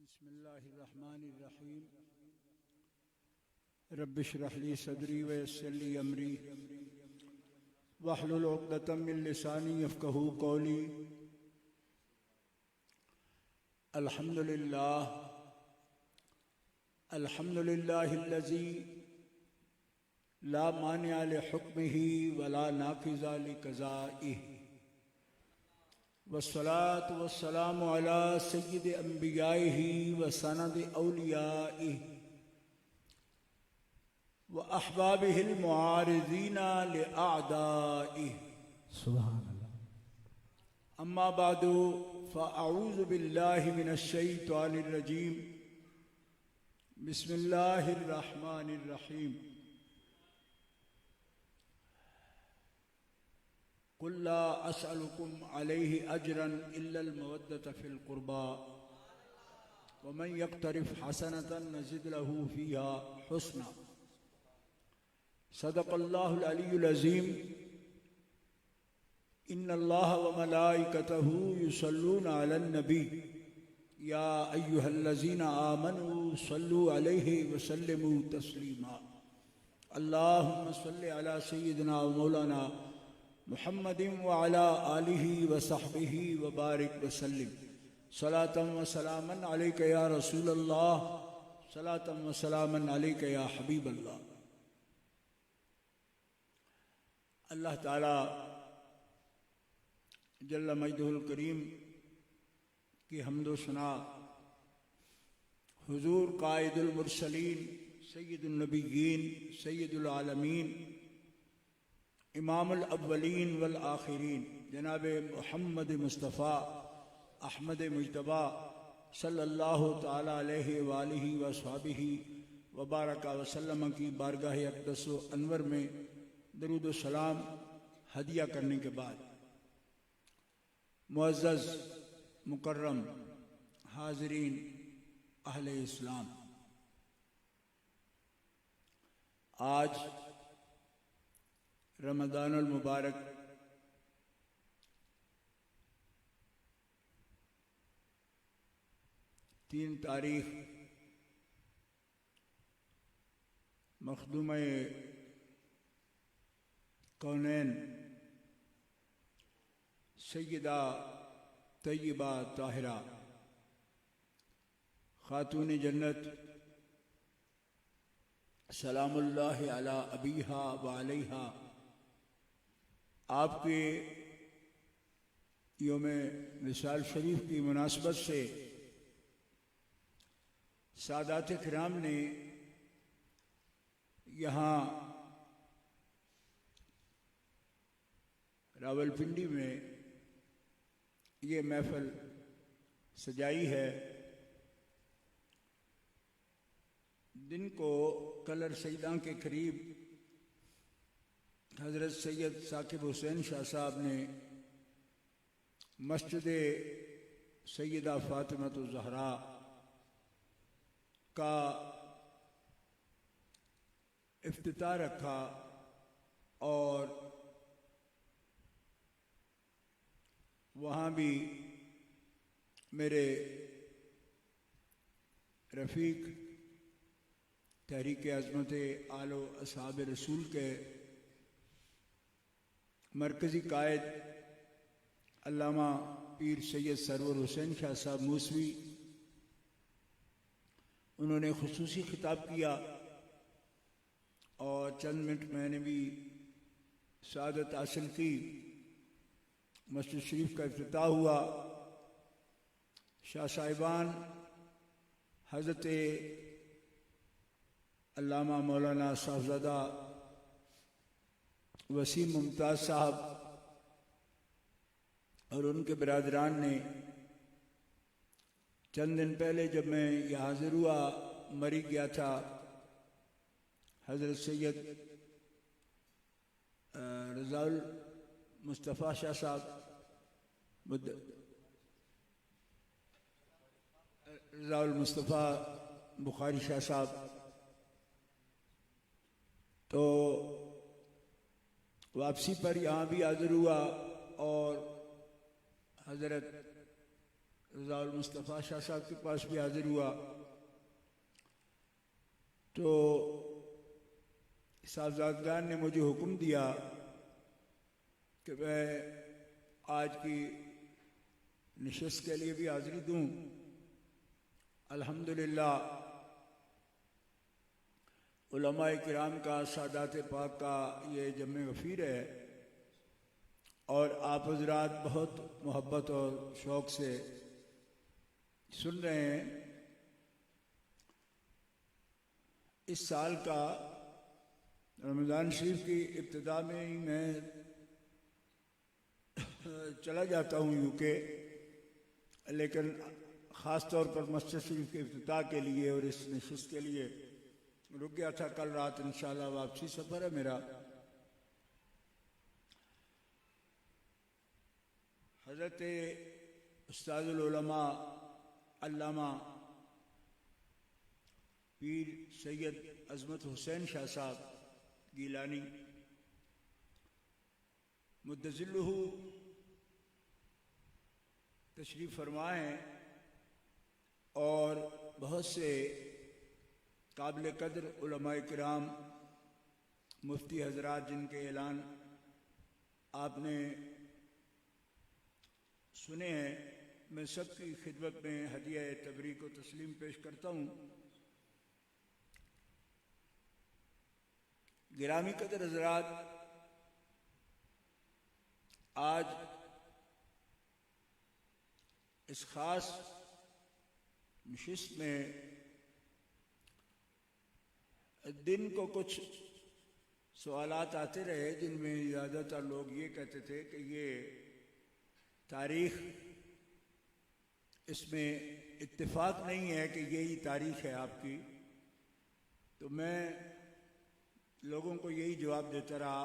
बिस्मिल्लाहिर्रहमानिर्रहीम। रब्बि इश्रह ली सदरी व यस्सिर ली अमरी वहलुल उक़दतम मिन लिसानी यफ़क़हू क़ौली। अल्हम्दुलिल्लाहिल्लज़ी ला मानिअ लिहुक्मिही व ला नाफ़िज़ा लिक़ज़ाइही। वस्सलातु वस्सलामु अला सय्यिदि अंबियाइही व सनदि औलियाइही व अहबाबिहिल मुआरिज़ीना लिअअदाइही। सुभान अल्लाह। अम्मा बादु फ़अऊज़ु बिल्लाहि मिनश शैतानिर रजीम। बिस्मिल्लाहिर रहमानिर रहीम। कुल ला असअलुकुम अलैहि अजरन इल्लल मवद्दत फिल क़ुरबा व मन यक़्तरिफ़ हसनतन नज़िद लहू फ़ीहा हुस्ना। सदक़ल्लाहुल अलियुल अज़ीम। इन्नल्लाह व मलाइकतहू युसल्लूना अलन नबी या अय्युहल्लज़ीना आमनू सल्लू अलैहि व सल्लिमू तस्लीमा। अल्लाहुम्मा सल्लि अला सय्यिदिना व मौलाना मुहम्मदिन व अला आलिही व सहबिही व बारिक व सल्लिम। सलातम व सलामन अलैका या रसूलल्लाह, सलातम व सलामन अलैका या हबीबल्लाह। अल्लाह ताला जल्ल मजदुहुल करीम की हम्दो सना हुजूर कायदुल मुरसलीन सय्यिदुन नबिय्यीन सय्यिदुल आलमीन इमामुल अव्वलीन वल आखिरीन जनाब मुहम्मद मुस्तफ़ा अहमद मुज्तबा सल्लल्लाहु ताला अलैहि व आलिहि व अस्हाबिही व बारका व सल्लम की बारगाह अक़दस व अनवर में दरूद व सलाम हदिया करने के बाद मुअज़्ज़ज़ मुकर्रम हाज़रीन अहले इस्लाम, आज रमज़ानुल मुबारक तीन तारीख मखदूम कौनैन सय्यदा तय्यबा ताहिरा खातून जन्नत सलामुल्लाहि अला अबीहा व अलैहा आपके यौम विसाल शरीफ की मुनासबत से सादात किराम ने यहाँ रावलपिंडी में ये महफिल सजाई है। दिन को कलर सईदा के करीब हज़रत सैयद साकिब हुसैन शाह साहब ने मस्जिद सैयदा फ़ातिमा ज़हरा का इफ्तिताह रखा और वहाँ भी मेरे रफ़ीक तहरीक अज़मत आलो असहाब रसूल के मरकज़ी कायद अल्लामा पीर सैयद सरवर हुसैन शाह साहब मूसवी, उन्होंने खुसूसी खिताब किया और चंद मिनट मैंने भी सआदत हासिल की। मस्जिद शरीफ का इफ्तिताह हुआ। शाह साहिबान हज़रत अल्लामा मौलाना साहबज़ादा वसीम मुमताज़ साहब और उनके बिरादरान ने चंद दिन पहले जब मैं यहाँ हाजिर हुआ मरी गया था हज़रत सैयद रज़ाउल मुस्तफ़ा शाह साहब रज़ाउल मुस्तफ़ा बुखारी शाह साहब, तो वापसी पर यहाँ भी हाजिर हुआ और हज़रत रज़ाउल मुस्तफ़ा शाह साहब के पास भी हाजिर हुआ तो साहबजादगान ने मुझे हुक्म दिया कि मैं आज की नशिस्त के लिए भी हाज़िरी दूँ। अल्हम्दुलिल्लाह उलमाए किराम का, सादात पाक का ये जम्मे गफ़ीर है और आप हज़रात बहुत मोहब्बत और शौक़ से सुन रहे हैं। इस साल का रमज़ान शरीफ की इब्तिदा में ही मैं चला जाता हूँ यूके, लेकिन ख़ास तौर पर मस्जिद शरीफ के इफ्तिताह के लिए और इस नशिस्त के लिए रुक गया था। कल रात इंशाअल्लाह वापसी सफ़र है मेरा। हज़रत उस्तादुल उलमा अल्लामा पीर सैयद अज़मत हुसैन शाह साहब गीलानी मुद्दज़िल्लुहु तशरीफ़ फरमा हैं और बहुत से काबिल कदर उलमाए किराम, मुफ्ती हज़रात जिनके ऐलान आपने सुने हैं, मैं सबकी खिदमत में हदिया तबरीक व तस्लीम पेश करता हूँ। गिरामी कदर हज़रात, आज इस ख़ास नशिस्त में दिन को कुछ सवालात आते रहे जिनमें ज़्यादातर लोग ये कहते थे कि ये तारीख़, इसमें इत्तेफाक नहीं है कि यही तारीख़ है आपकी। तो मैं लोगों को यही जवाब देता रहा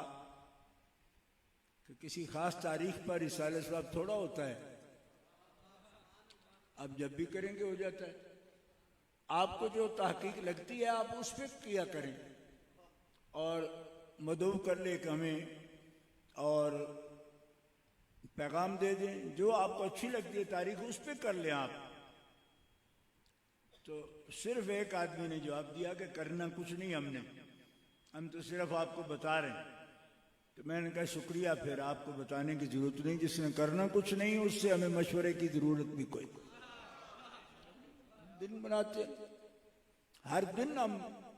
कि किसी ख़ास तारीख़ पर रिसाले सवाब थोड़ा होता है, आप जब भी करेंगे हो जाता है। आपको जो तहकीक लगती है आप उस पर किया करें और मदऊ कर ले हमें और पैगाम दे दें। जो आपको अच्छी लगती है तारीख उस पर कर लें आप। तो सिर्फ एक आदमी ने जवाब दिया कि करना कुछ नहीं, हम तो सिर्फ आपको बता रहे हैं। तो मैंने कहा शुक्रिया, फिर आपको बताने की ज़रूरत नहीं। जिसने करना कुछ नहीं उससे हमें मशवरे की ज़रूरत भी कोई। दिन बनाते हर दिन हम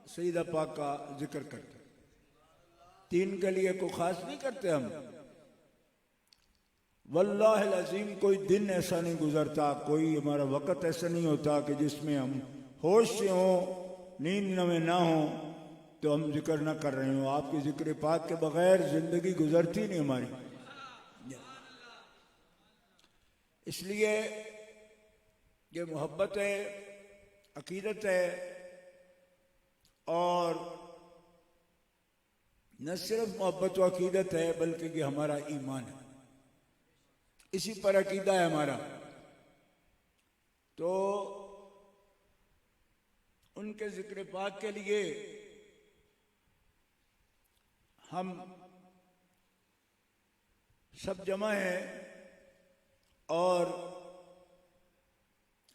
सईदा पाक का जिक्र करते, तीन के लिए को खास नहीं करते हम। वल्लाहिल अज़ीम कोई दिन ऐसा नहीं गुजरता, कोई हमारा वक़्त ऐसा नहीं होता कि जिसमें हम होश से हों, नींद में ना हो तो हम जिक्र ना कर रहे हो। आपके जिक्र पाक के बगैर जिंदगी गुजरती नहीं हमारी। इसलिए ये मोहब्बत है, अकीदत है और न सिर्फ मोहब्बत व अकीदत है बल्कि ये हमारा ईमान है, इसी पर अकीदा है हमारा। तो उनके जिक्र पाक के लिए हम सब जमा हैं और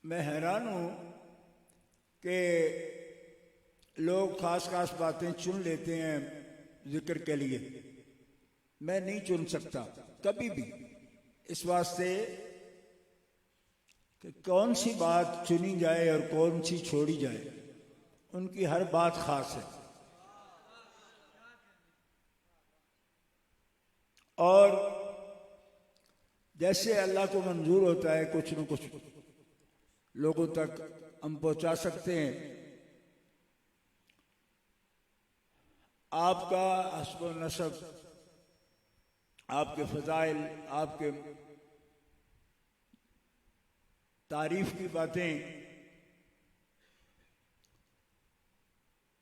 मैं हैरान हूं कि लोग खास खास बातें चुन लेते हैं जिक्र के लिए। मैं नहीं चुन सकता कभी भी, इस वास्ते कि कौन सी बात चुनी जाए और कौन सी छोड़ी जाए, उनकी हर बात खास है। और जैसे अल्लाह को मंजूर होता है कुछ न कुछ लोगों तक हम पहुंचा सकते हैं। आपका हस्ब नसब, आपके फजाइल, आपके तारीफ की बातें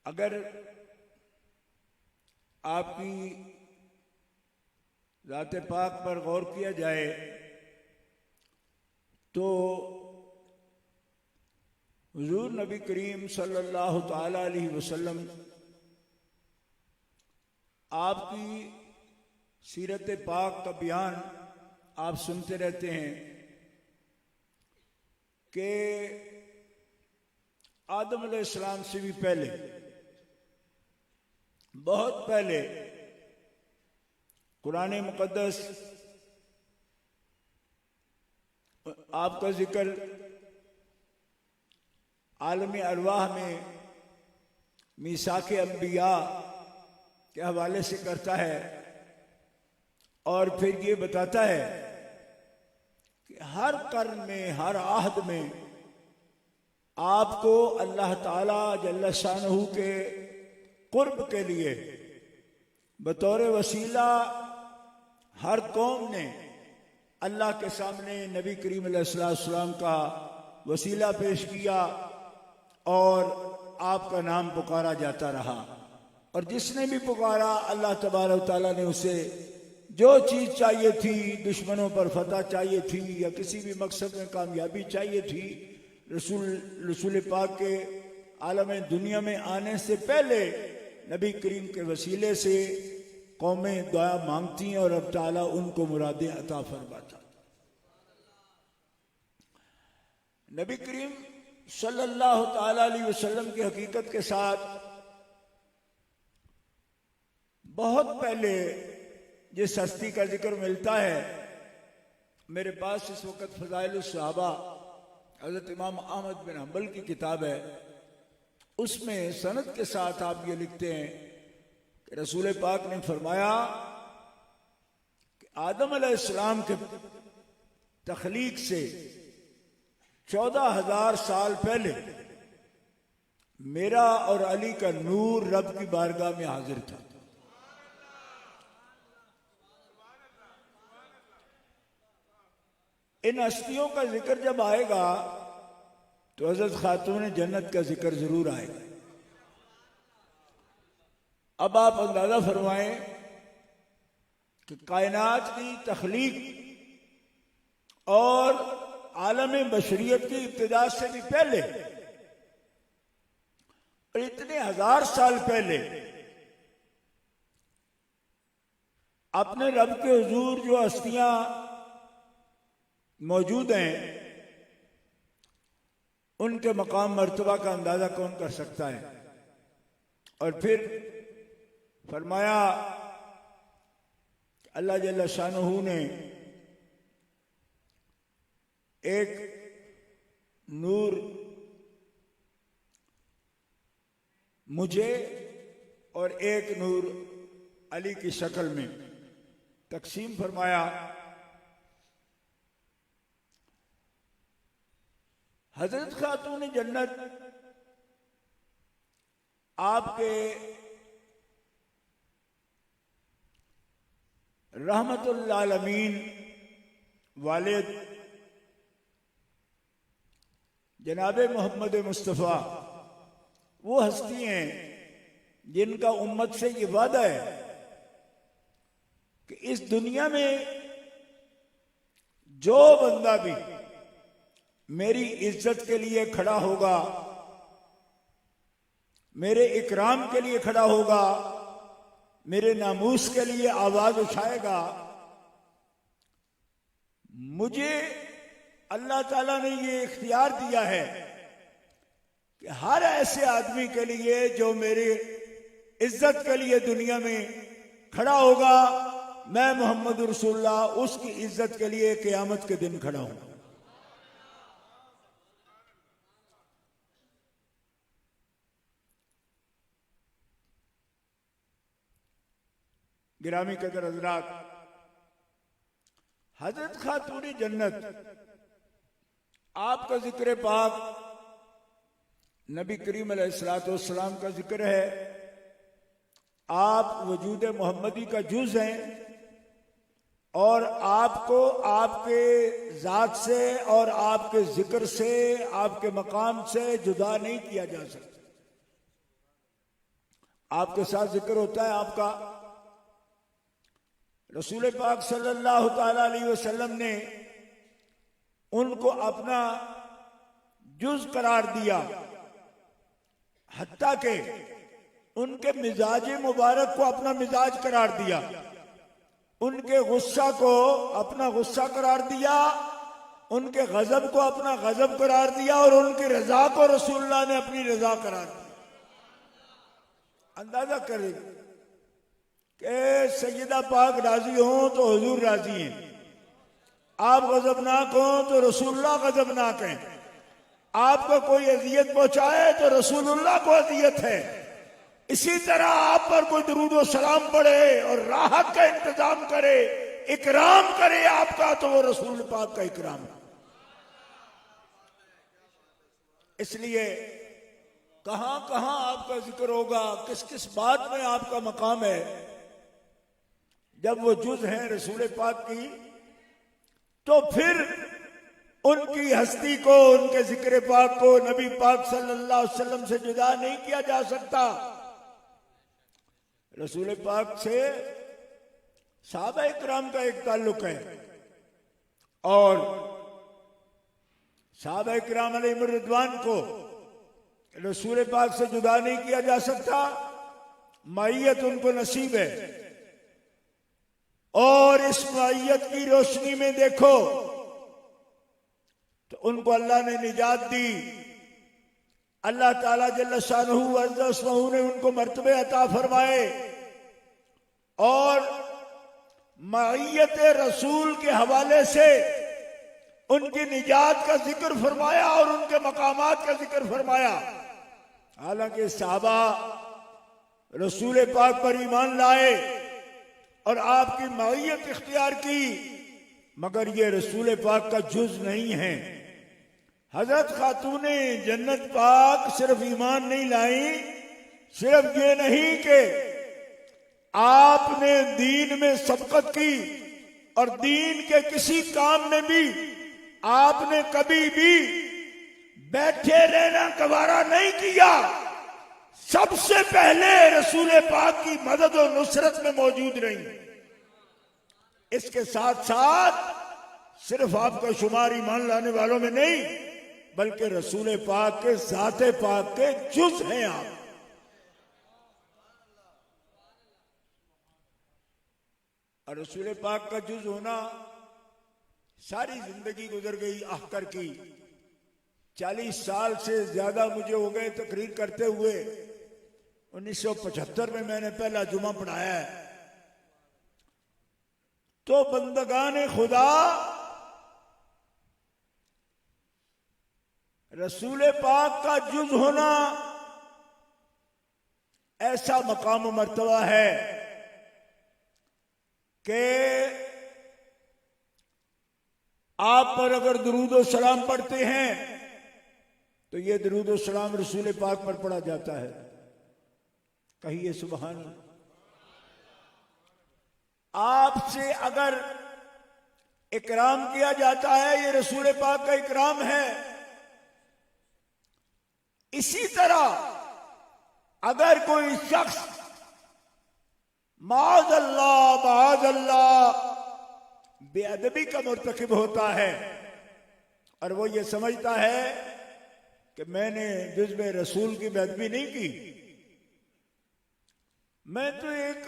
अगर आपकी ज़ात पाक पर गौर किया जाए तो हुजूर नबी करीम सल्लल्लाहु ताला अलैहि वसल्लम आपकी सीरत पाक का बयान आप सुनते रहते हैं। कि आदम अलैहिस्सलाम से भी पहले, बहुत पहले, कुरान मुक़द्दस आपका जिक्र आलमी अरवाह में मीसाके अंबिया के हवाले से करता है और फिर ये बताता है कि हर कर्म में, हर आहद में आपको अल्लाह ताला जल्ल शानहू के कुर्ब के लिए बतौर वसीला हर कौम ने अल्लाह के सामने नबी करीम अलैहिस्सलाम का वसीला पेश किया और आपका नाम पुकारा जाता रहा। और जिसने भी पुकारा अल्लाह तबारक तआला ने उसे जो चीज़ चाहिए थी, दुश्मनों पर फतह चाहिए थी या किसी भी मकसद में कामयाबी चाहिए थी, रसूल पाक के आलम दुनिया में आने से पहले नबी करीम के वसीले से कौमें दुआ मांगती हैं और अब ताला उनको मुरादें अता फरमाता। नबी करीम सल्लल्लाहु ताला अलैहि वसल्लम की हकीकत के साथ बहुत पहले जिस हस्ती का जिक्र मिलता है, मेरे पास इस वक्त फ़ज़ाइलुस सहाबा हज़रत इमाम अहमद बिन हंबल की किताब है, उसमें सनद के साथ आप ये लिखते हैं कि रसूल पाक ने फरमाया कि आदम अलैहिस्सलाम के तख्लीक से 14,000 साल पहले मेरा और अली का नूर रब की बारगाह में हाजिर था। इन हस्तियों का जिक्र जब आएगा तो हजरत खातून जन्नत का जिक्र जरूर आएगा। अब आप अंदाजा फरमाएं कि कायनात की तख्लीक और आलम बशरियत की इब्तिदा से भी पहले और इतने 1000 साल पहले अपने रब के हुजूर जो हस्तियां मौजूद हैं, उनके मकाम मर्तबा का अंदाजा कौन कर सकता है। और फिर फरमाया अल्लाह जल्ल शानहू ने एक नूर मुझे और एक नूर अली की शक्ल में तकसीम फरमाया। हजरत खातून जन्नत आपके रहमतुल आलमीन वालिद जनाबे मोहम्मद मुस्तफ़ा वो हस्ती हैं जिनका उम्मत से ये वादा है कि इस दुनिया में जो बंदा भी मेरी इज्जत के लिए खड़ा होगा, मेरे इकराम के लिए खड़ा होगा, मेरे नामूस के लिए आवाज उठाएगा, मुझे अल्लाह ताला ने ये इख्तियार दिया है कि हर ऐसे आदमी के लिए जो मेरी इज्जत के लिए दुनिया में खड़ा होगा, मैं मोहम्मद रसूलुल्लाह उसकी इज्जत के लिए क़यामत के दिन खड़ा हूं। गिरामी कदर हजरात, हजरत खातून जन्नत आपका जिक्र पाक नबी करीम अलैहिस्सलाम का जिक्र है। आप वजूद मोहम्मदी का जुज़ हैं और आपको आपके ज़ात से और आपके जिक्र से, आपके मकाम से जुदा नहीं किया जा सकता। आपके साथ जिक्र होता है आपका। रसूल पाक सल्लल्लाहु ताला अलैहि वसल्लम ने उनको अपना जुज़ करार दिया, हत्ता के उनके मिजाज मुबारक को अपना मिजाज करार दिया, उनके गुस्सा को अपना गुस्सा करार दिया उनके गजब को अपना गजब करार दिया और उनकी रजा को रसूलुल्लाह ने अपनी रजा करार दिया। अंदाजा करें कि सैयदा पाक राजी हो तो हुजूर राजी हैं, आप गजबनाक हो तो रसूलुल्लाह गजबनाक हैं, आपको कोई अजियत पहुंचाए तो रसूलुल्लाह को अजियत है। इसी तरह आप पर कोई दुरूद व सलाम पड़े और राहत का इंतजाम करे, इकराम करे आपका, तो वो रसूल पाक का इकराम है। इसलिए कहां कहां आपका जिक्र होगा, किस किस बात में आपका मकाम है, जब वो जुज हैं रसूल पाक की, तो फिर उनकी हस्ती को, उनके जिक्र पाक को नबी पाक सल्लल्लाहु अलैहि वसल्लम से जुदा नहीं किया जा सकता। रसूल पाक से सहाबा इकराम का एक ताल्लुक है और सहाबा इकराम अलैहिम रिदवान को रसूल पाक से जुदा नहीं किया जा सकता। माइयत उनको नसीब है और इस माइयत की रोशनी में देखो तो उनको अल्लाह ने निजात दी। अल्लाह ताला जल्ल शानहू अज़्ज़ ने उनको मर्तबे अता फरमाए और माइयत रसूल के हवाले से उनकी निजात का जिक्र फरमाया और उनके मकामात का जिक्र फरमाया। हालांकि सहाबा रसूल पाक पर ईमान लाए और आपकी माइयत इख्तियार की, मगर ये रसूल पाक का जुज नहीं है। हजरत खातूने जन्नत पाक सिर्फ ईमान नहीं लाई, सिर्फ ये नहीं कि आपने दीन में सबकत की और दीन के किसी काम में भी आपने कभी भी बैठे रहना गवारा नहीं किया, सबसे पहले रसूल पाक की मदद और नुसरत में मौजूद रही। इसके साथ साथ सिर्फ आपका शुमार ईमान लाने वालों में नहीं, बल्कि रसूल पाक के ज़ाते पाक के जुज हैं आप। और रसूल पाक का जुज होना, सारी जिंदगी गुजर गई अहकर की, 40 साल से ज्यादा मुझे हो गए तकरीर करते हुए। 1975 में मैंने पहला जुमा पढ़ाया है। तो बंदगान खुदा रसूल पाक का जुज होना ऐसा मकाम व मर्तबा है कि आप पर अगर दुरूद व सलाम पढ़ते हैं तो ये दुरूद व सलाम रसूल पाक पर पढ़ा जाता है। कहिए सुभान अल्लाह। आपसे अगर इकराम किया जाता है, ये रसूल पाक का इकराम है। इसी तरह अगर कोई शख्स माअज़ल्लाह बेअदबी का मुर्तकिब होता है और वो ये समझता है कि मैंने जुज़्व रसूल की बेअदबी नहीं की, मैं तो एक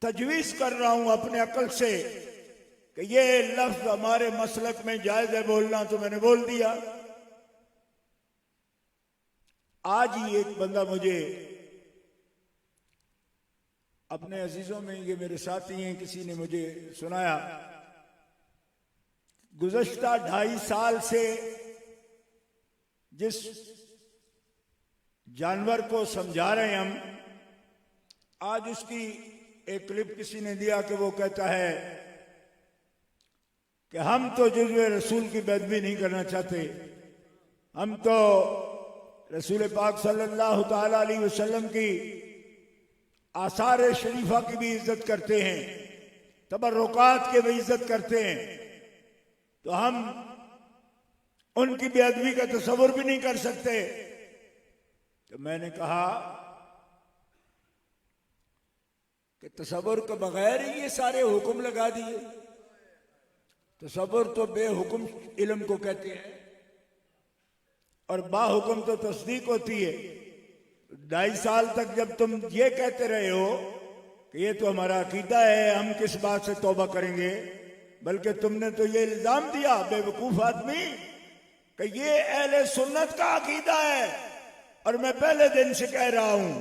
तजवीज़ कर रहा हूं अपने अकल से कि ये लफ्ज हमारे मसलक में जायज है बोलना, तो मैंने बोल दिया। आज ही एक बंदा मुझे, अपने अजीजों में ये मेरे साथी हैं, किसी ने मुझे सुनाया, गुज़श्ता 2.5 साल से जिस जानवर को समझा रहे हैं हम, आज उसकी एक क्लिप किसी ने दिया कि वो कहता है कि हम तो जुज़्व रसूल की बेअदबी नहीं करना चाहते, हम तो रसूल पाक सल्लल्लाहु ताला अलैहि वसल्लम की आसार शरीफा की भी इज्जत करते हैं, तबर्रुकात की भी इज्जत करते हैं, तो हम उनकी बेअदबी का तसव्वुर भी नहीं कर सकते। तो मैंने कहा कि तसव्वुर के बगैर ही ये सारे हुक्म लगा दिए। तसव्वुर तो बेहुक्म इल्म को कहते हैं और बाहुक्म तो तस्दीक होती है। 2.5 साल तक जब तुम ये कहते रहे हो कि ये तो हमारा अकीदा है, हम किस बात से तौबा करेंगे, बल्कि तुमने तो ये इल्जाम दिया बेवकूफ आदमी कि ये अहले सुन्नत का अकीदा है, और मैं पहले दिन से कह रहा हूं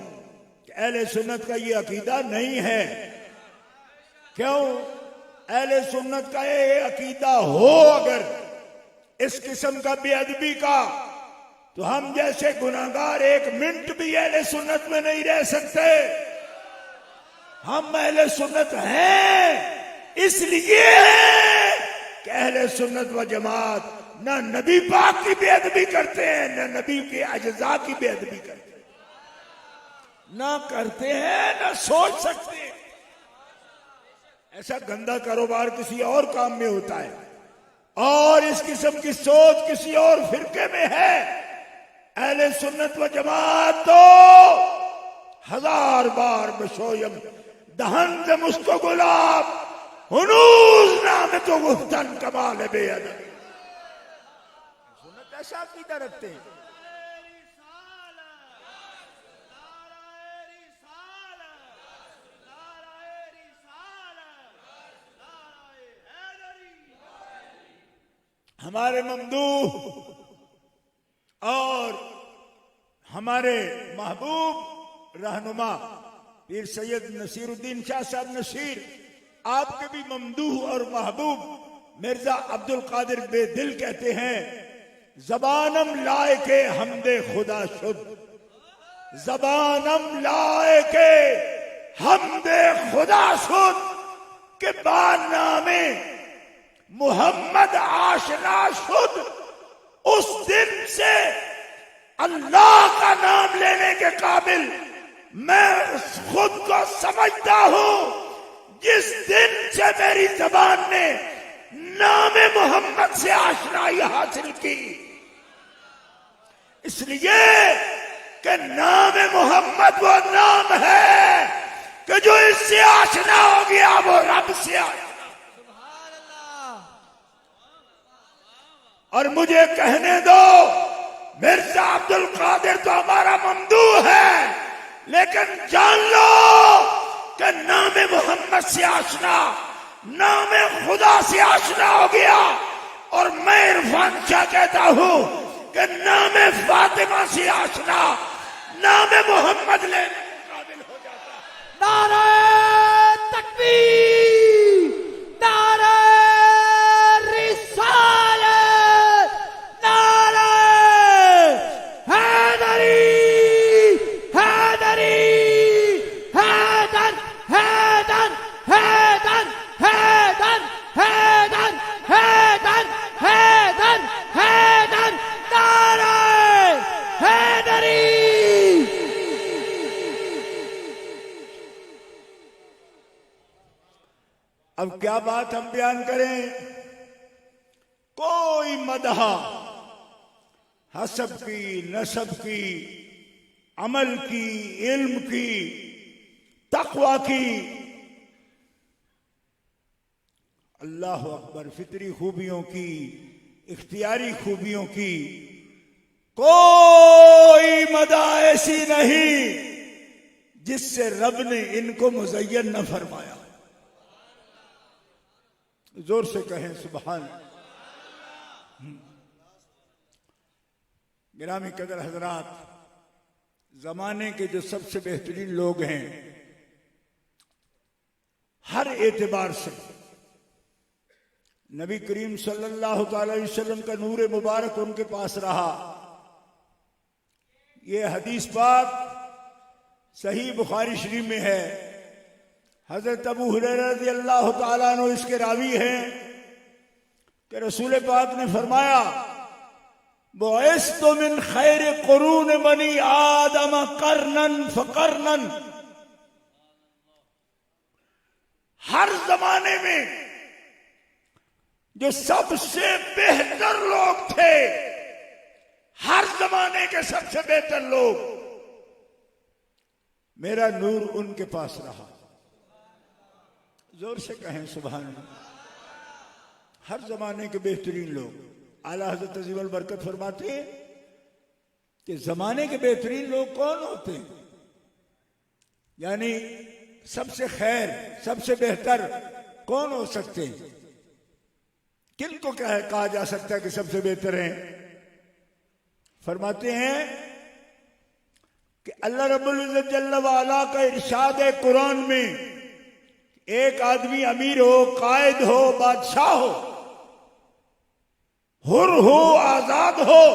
कि अहले सुन्नत का ये अकीदा नहीं है। क्यों? अहले सुन्नत का ये अकीदा हो अगर इस किस्म का बेअदबी का, तो हम जैसे गुनाहगार एक मिनट भी अहले सुन्नत में नहीं रह सकते। हम अहले सुन्नत हैं इसलिए है कि अहले सुन्नत व जमात ना नबी पाक की बेअदबी करते हैं, ना नबी के अज्जा की बेअदबी करते हैं, ना करते हैं, ना सोच सकते हैं। ऐसा गंदा कारोबार किसी और काम में होता है, और इस किस्म की सोच किसी और फिरके में है। अहले सुन्नत व जमात तो 1000 बार बशोयम दहन से मुस्को गुलाब हुनूज नाम तो गुफ्तन कमाल बेअदब। सुन्नत ऐसा अकीदा रखते हैं। हमारे ममदूह और हमारे महबूब रहनुमा पीर सैयद नसीरुद्दीन शाह साहब नसीर, आपके भी ममदूह और महबूब मिर्जा अब्दुल कादिर बेदिल कहते हैं, जबानम लाए के हमदे खुदा शुद, जबानम लाए के हमदे खुदा शुद के बानामे मोहम्मद आशना शुद। उस दिन से अल्लाह का नाम लेने के काबिल मैं खुद को समझता हूं जिस दिन से मेरी जबान ने नाम मोहम्मद से आशनाई हासिल की। इसलिए कि नाम मोहम्मद वो नाम है कि जो इससे आशना हो गया वो रब से आशना। और मुझे कहने दो, मिर्जा अब्दुल कादिर तो हमारा ममदूह है, लेकिन जान लो कि नाम मोहम्मद से आशना नाम खुदा से आशना हो गया। और मैं इरफान शाह कहता हूं कि नाम फातिमा से आशना नाम मोहम्मद लेने के काबिल हो जाता है। नारे तकबीर, नारे रिसालत, नारे हैदरी, हैदरी, हैदर, हैदर, हैदर, हैदर, हैदर, हैदर, हैदर, हैदर, नारे हैदरी। अब क्या बात हम बयान करें? कोई मदहा हसब की, नसब की, अमल की, इल्म की, तकवा की, अल्लाह अकबर, फितरी खूबियों की, इख्तियारी खूबियों की, कोई मदा ऐसी नहीं जिससे रब ने इनको मुज़य्यन न फरमाया। जोर से कहें सुभान। गिरामी कदर हजरात, जमाने के जो सबसे बेहतरीन लोग हैं हर एतबार से, नबी करीम सल्लल्लाहु अलैहि वसल्लम का नूर मुबारक उनके पास रहा। ये हदीस पाक सही बुखारी शरीफ में है। हजरत अबू हुरैरा रज़ियल्लाहु ताला अन्हु इसके रावी हैं कि रसूल पाक ने फरमाया, बुइस्तु मिन खैर कुरून बनी आदम करनन फकरनन। हर जमाने में जो सबसे बेहतर लोग थे, हर जमाने के सबसे बेहतर लोग, मेरा नूर उनके पास रहा। जोर से कहें सुभान अल्लाह। हर जमाने के बेहतरीन लोग। आला हज़रत अज़ीम अल बरकत फरमाते हैं कि जमाने के बेहतरीन लोग कौन होते हैं, यानी सबसे खैर, सबसे बेहतर कौन हो सकते हैं? किनको कहा जा सकता है कि सबसे बेहतर हैं? फरमाते हैं कि अल्लाह रब्बुल इज्जत जल्ल वाला का इरशाद है कुरान में, एक आदमी अमीर हो, कायद हो, बादशाह हो, हुर हो, आजाद हो,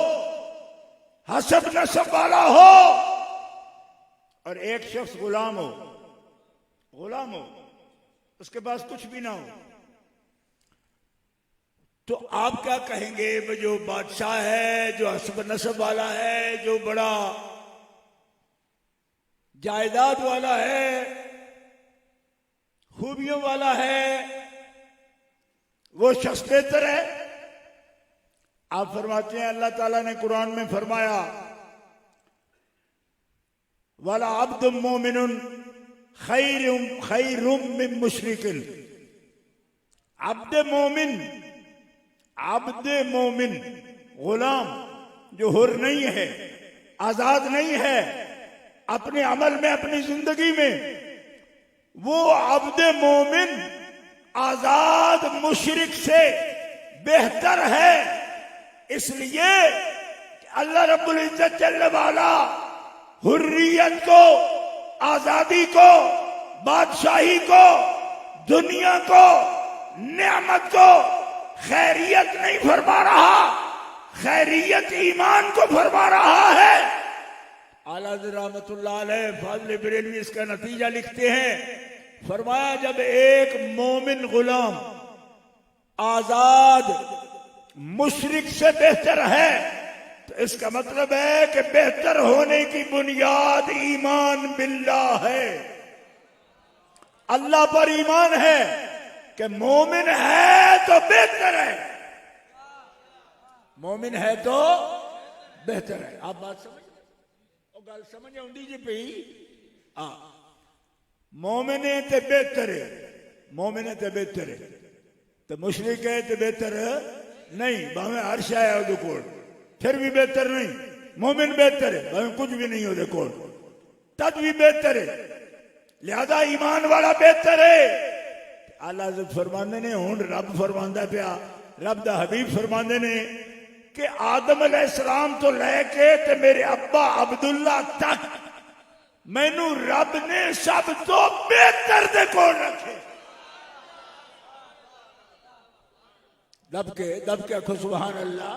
हसब नसब वाला हो, और एक शख्स गुलाम हो, उसके पास कुछ भी ना हो, तो आप क्या कहेंगे? जो बादशाह है, जो हसब नसब वाला है, जो बड़ा जायदाद वाला है, खूबियों वाला है, वो शख्स बेहतर है? आप फरमाते हैं अल्लाह ताला ने कुरान में फरमाया, वाला अब्दुम मोमिनुन खैरुम मिन मुशरिकिन। अब्दे मोमिन गुलाम जो हुर नहीं है, आजाद नहीं है, अपने अमल में, अपनी जिंदगी में, वो अब्दे मोमिन आजाद मुशरिक से बेहतर है। इसलिए अल्लाह रब्बुल इज्जत जल्ल वाला हुर्रियत को, आजादी को, बादशाही को, दुनिया को, नेमत को खैरियत नहीं फरमा रहा, खैरियत ईमान को फरमा रहा है। आला रहमतुल्लाह अलैह फाज़िल बरेलवी इसका नतीजा लिखते हैं, फरमाया जब एक मोमिन गुलाम आजाद मुशरिक से बेहतर है, तो इसका मतलब है कि बेहतर होने की बुनियाद ईमान बिल्लाह है, अल्लाह पर ईमान है कि मोमिन है तो बेहतर है, मोमिन है तो बेहतर है। आप बात समझ, गल समझ आउंदी जी पई? मोमिन है तो बेहतर है, मोमिन है तो बेहतर है, तो मुशरिक है तो बेहतर नहीं, भावे अर्श है ਉਹਦੇ ਕੋਲ फिर भी बेहतर नहीं। मोमिन बेहतर है, भावे कुछ भी नहीं ਉਹਦੇ ਕੋਲ, तद भी बेहतर है, लिहाजा ईमान वाला बेहतर है। आला फरमाते ने, हुण रब फरमांदा पिया, रब दा हबीब फरमाते ने कि आदम अलैहिस्सलाम तो लैके ते मेरे अब्बा अब्दुल्ला तक मैनू रब ने सब तो बेहतर दे कोल रखे। दब के आखो सुभान अल्लाह।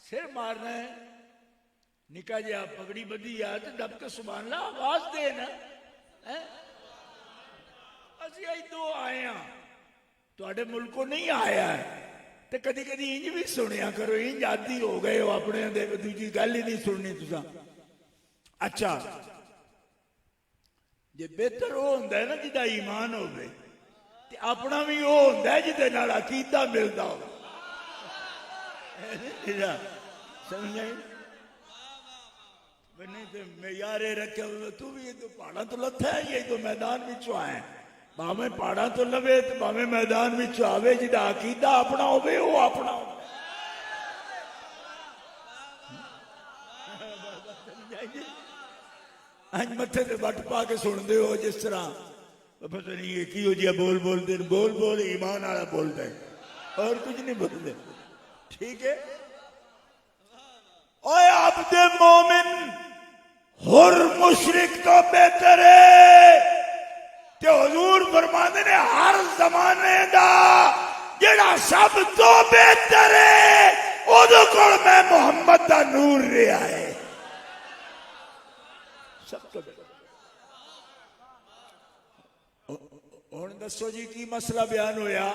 सिर मारना है, निका जिहा पगड़ी बधी आ तो दब के सुभान अल्लाह आवाज देना है। ਅਸੀਂ ਇਦੋਂ ਆਏ ਆ, ਤੁਹਾਡੇ ਮੁਲਕੋਂ नहीं आया है, तो कदी कदी इंज भी सुनिया करो, इंज आदी हो गए हो अपने दे, दूजी गल ही नहीं सुननी तुसा। अच्छा, जे बेहतर वो होंदा है ना जिदा ईमान होवे, ते अपना भी वो होंदा है जिदे नाल अकीदा मिलदा हो। समझे? नहीं तो मैं यारे रखे, तू भी तो पहाड़ा तो लथा है, ये तो मैदान विचों आए, भावे पहाड़ा तो लवे तो भावे मैदान में आवे, जिदा अकीदा अपना होवे वो अपना हो। अज मथे ते वट पा के सुनते हो जिस तरह, पता नहीं ये की हो जिया बोल बोल ईमान वाला बोलता है, और कुछ नहीं बोलते। ठीक है, ओए अब्दे मोमिन हुर मुशरिक तो बेहतर है। ते हुजूर फरमाते ने हर जमाने दा जेड़ा सब तो बेहतर है, ओदे कोल मैं मोहम्मद दा नूर रहा है, सब तो बेहतर। हुण दसो जी की मसला बयान होया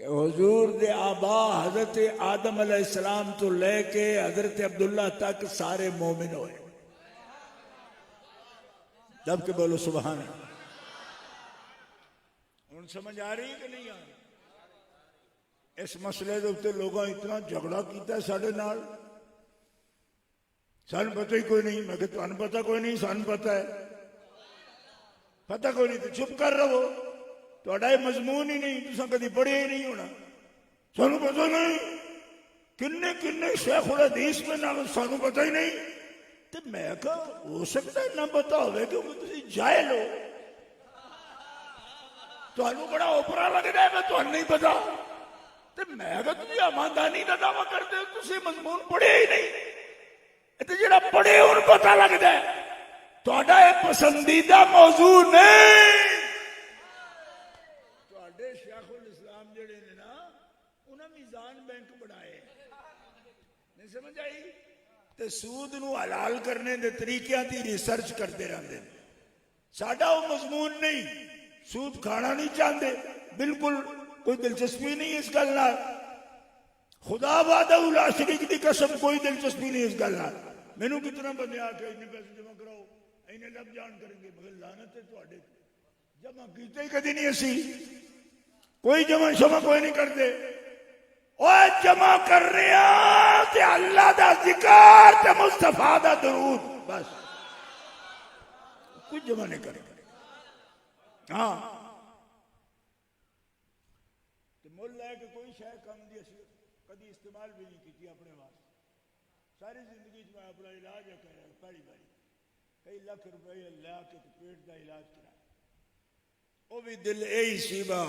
कि हुजूर दे आबा हजरत आदम अलैहिस्सलाम तो लेके हजरत अब्दुल्ला तक सारे मोमिन होए। दब के बोलो सुभान अल्लाह। हुण समझ आ रही कि नहीं आ रही? इस मसले के उत्ते लोगों इतना झगड़ा किया साडे नाल, सानू पता ही कोई नहीं। मैं कि तुहानू पता कोई नहीं, सानू पता है। पता कोई नहीं तो चुप कर रहो, तुहाडा ये मजमून ही नहीं, तुसां कदी पढ़िया ही नहीं होना। सानू पता नहीं, किन्ने किन्ने शेखुल हदीस में नाम सानू पता ही नहीं। तो मैं कहा हो सकता है ना पता हो, क्योंकि तुम जाहिल हो। ਤੁਹਾਨੂੰ ਬੜਾ ਓਪਰਾ ਲੱਗਦਾ ਹੈ, ਮੈਂ ਤੁਹਾਨੂੰ ਨਹੀਂ ਪਤਾ। ਤੇ ਮੈਂ ਕਿਹਾ ਤੁਸੀਂ ਇਮਾਨਦਾਰੀ ਦਾ ਦਾਵਾ ਕਰਦੇ ਹੋ, ਤੁਸੀਂ ਮਜ਼ਮੂਨ ਪੜ੍ਹਿਆ ਹੀ ਨਹੀਂ। ਇਹ ਤੇ ਜਿਹੜਾ ਪੜ੍ਹੇ ਉਹਨੂੰ ਪਤਾ ਲੱਗਦਾ ਹੈ। ਤੁਹਾਡਾ ਇਹ ਪਸੰਦੀਦਾ ਮੌਜੂ ਨਹੀਂ। ਤੁਹਾਡੇ ਸ਼ੇਖੁਲ ਇਸਲਾਮ ਜਿਹੜੇ ਨੇ ਨਾ, ਉਹਨਾਂ ਮੀਜ਼ਾਨ ਬੈਂਕ ਬਣਾਏ, ਨਹੀਂ ਸਮਝ ਆਈ? ਤੇ ਸੂਦ ਨੂੰ ਹਲਾਲ ਕਰਨੇ ਦੇ ਤਰੀਕਿਆਂ ਦੀ ਰਿਸਰਚ ਕਰਦੇ ਰਹਿੰਦੇ ਨੇ। ਸਾਡਾ ਉਹ ਮਜ਼ਮੂਨ ਨਹੀਂ। सूद खाना नहीं चाहते, बिल्कुल कोई दिलचस्पी नहीं इस गल नाल। खुदा वादा ला शरीक की कसम, कोई दिलचस्पी नहीं इस गल नाल। मैनू कितना बंदे आके इन्ने पैसे जमा कराओ, इन्ने लब जान करेंगे, मगर लानत है तुहाडे जमा कीते ही कदी नहीं। असी कोई जमा शमा कोई नहीं करते। ओए जमा कर रहे ते अल्लाह दा जिक्र ते मुस्तफा दा दरूद, बस कुछ जमा नहीं करेंगे। हाँ तो मुल लैके कोई शह कम दी असी कभी इस्तेमाल भी नहीं की अपने वास्ते। सारी जिंदगी मैं अपना इलाज कराया, पहली बारी कई लाख रुपये ला के पेट का इलाज कराया। वो भी दिल यही सीबा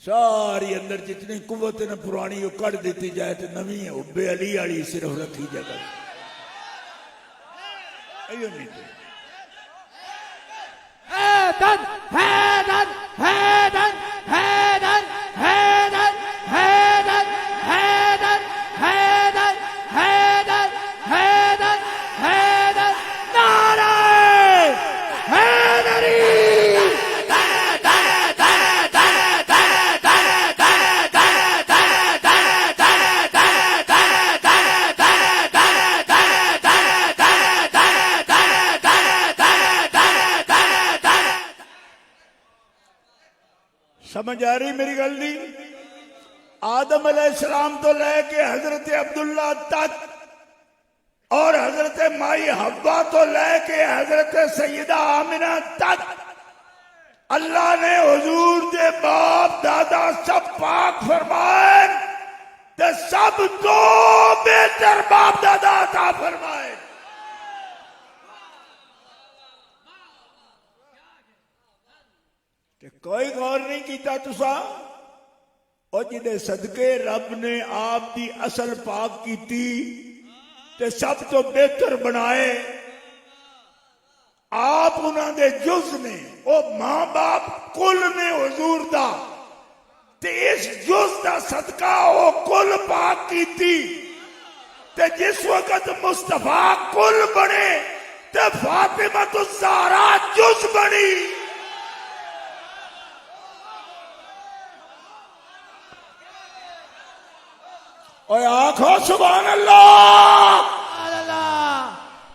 सारी अंदर जितनी कुवत न पुरानी वो कट दी जाए तो नवी है उब्बे अली वाली सिर्फ रखी जाए। नहीं हैदर हैदर हैदर हैदर हैदर हैदर हैदर हैदर हैदर हैदर हैदर नारे हैदरी। समझ आ रही मेरी गल दी? आदम अलैहिस्सलाम तो लेके हजरत अब्दुल्ला तक और हजरत माई हब्बा तो लेके हजरत सैयदा आमिना तक अल्लाह ने हुजूर दे बाप दादा सब पाक फरमाए, ते सब तो बेहतर बाप दादा अता फरमाए। कोई गौर नहीं किया तुसा? और जिदे सदके रब ने आप दी असल पाक की ते सब तो बेहतर बनाए। आप उन्होंने जुज ने ओ मां बाप कुल ने हुजूर दा ते इस जुज दा सदका ओ कुल पाक की ते जिस वक्त मुस्तफा कुल बने ते फातिमा तो ज़हरा जुज बनी। और आखो सुभान अल्लाह।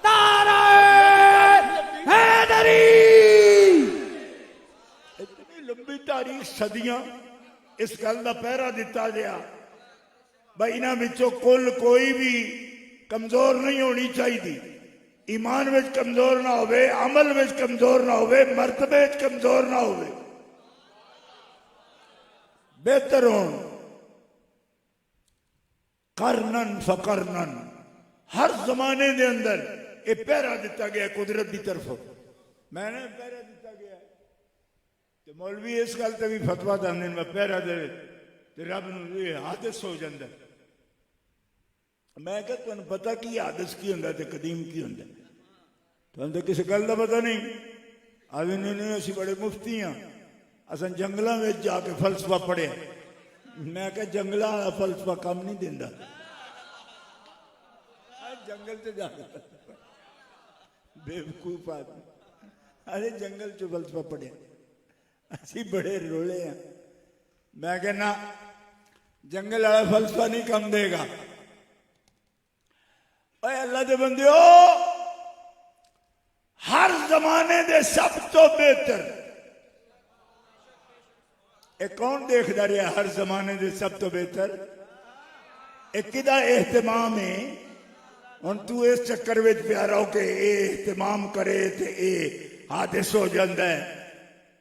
नारे हैदरी। इतनी लंबी तारीख सदियां इस गल का पहरा दिता गया भाई इन्हां विचों कुल कोई भी कमजोर नहीं होनी चाहिए। ईमान विच कमजोर ना होवे, अमल विच कमजोर ना होवे, मर्तबे विच कमजोर ना होवे, बेहतर होण। करनन फकरनन हर जमाने के अंदर ये पहरा दिता गया कुदरत की तरफ। मैंने पहरा दिता गया तो मौलवी इस गल से भी फतवा देंगे मैं पहरा दे तो रब न हादस हो जाता। मैं क्या तुम पता की हादस की होंगे तो कदीम की होंगे? तुम तो किसी गल का पता नहीं। आदि नहीं असी बड़े मुफ्ती हाँ, अस जंगलों में जाके फलसफा पढ़िया। मैं क्या जंगलों वाला फलसफा कम नहीं देता। जंगल से जा बेवकूफ आदमी, अरे जंगल च फलसफा पढ़िया असी बड़े रोले हैं। मैं कहना जंगल वाला फलसफा नहीं कम देगा। ओए अल्लाह दे बंदियो, हर जमाने दे सब तो बेहतर एक कौन देखता रहा? हर जमाने दे सब तो बेहतर एक किदा एहतमाम है। हुण तू इस चक्कर में पिया रहो कि एहतमाम करे तो ये हादस हो जाता है।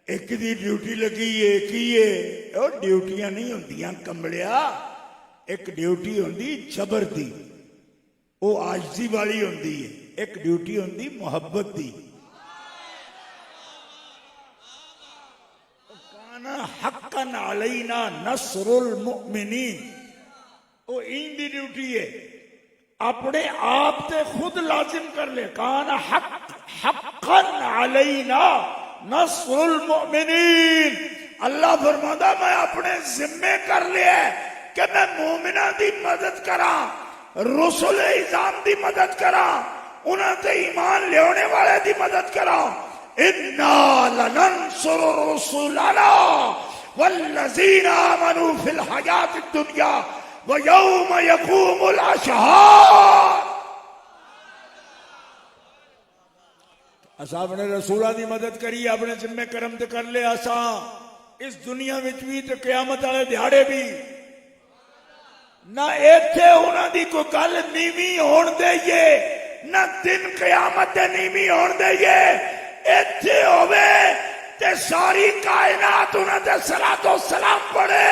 एक दी ड्यूटी लगी है की है? और ड्यूटियां नहीं होंदियां कमलिया, एक ड्यूटी होंदी जबर दी, वो आजजी वाली होंदी है। एक ड्यूटी होंदी मुहब्बत दी। हक्कन अलैना नस्रुल मुमिनीन। वो इंदी ड्यूटी है, अपने आप से खुद लाजिम कर ले। काना हक्कन अलैना नस्रुल मुमिनीन। अल्लाह फरमाता मैं अपने जिम्मे कर लिया कि मैं मोमिना दी मदद करा, रसूल इज़ाम दी मदद करा, उन्हें ईमान लेने वाले दी मदद करा। इन्ना लनंसुरु रुसुलना वल्लज़ीना आमनू फिल हयातिद दुनिया व यौम यक़ूमुल अशहाद। असा अपने रसूला की मदद करी, अपने जिम्मे करम ते कर ले। असा इस दुनिया विच भी ते क़यामत वाले दिहाड़े भी ना इत्थे उन्हां दी कोई गल नीवी होण देइए, ना दिन क़यामत दे नीवी होण देइए। इत्थे होवे ते सारी कायनात उन्हां ते सलातो सलाम पढ़े,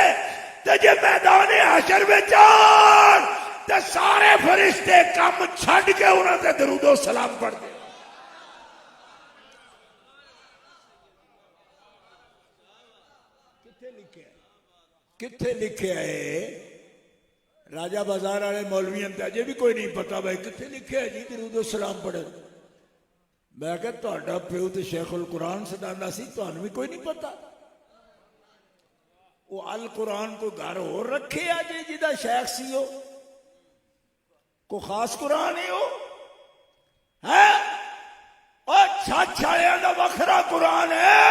ते जे मैदान हशर विच आण ते सारे फरिश्ते काम छड्ड के उन्हां ते दरूदो सलाम पढ़दे। किथे लिखे है? राजा बाजार वाले मौलवियों ते अजे भी कोई नहीं पता भाई किथे लिखे है जी दरूदो सलाम पढ़े। मैं क्या तुहाडा प्यो ते शेखुल कुरान सदांदा सी, तुहानू भी कोई नहीं पता? वो अल कुरान को घर होर रखे आ जी जिदा शेख सी हो, को खास कुरान है वो है? और छछ वालियां दा वखरा कुरान है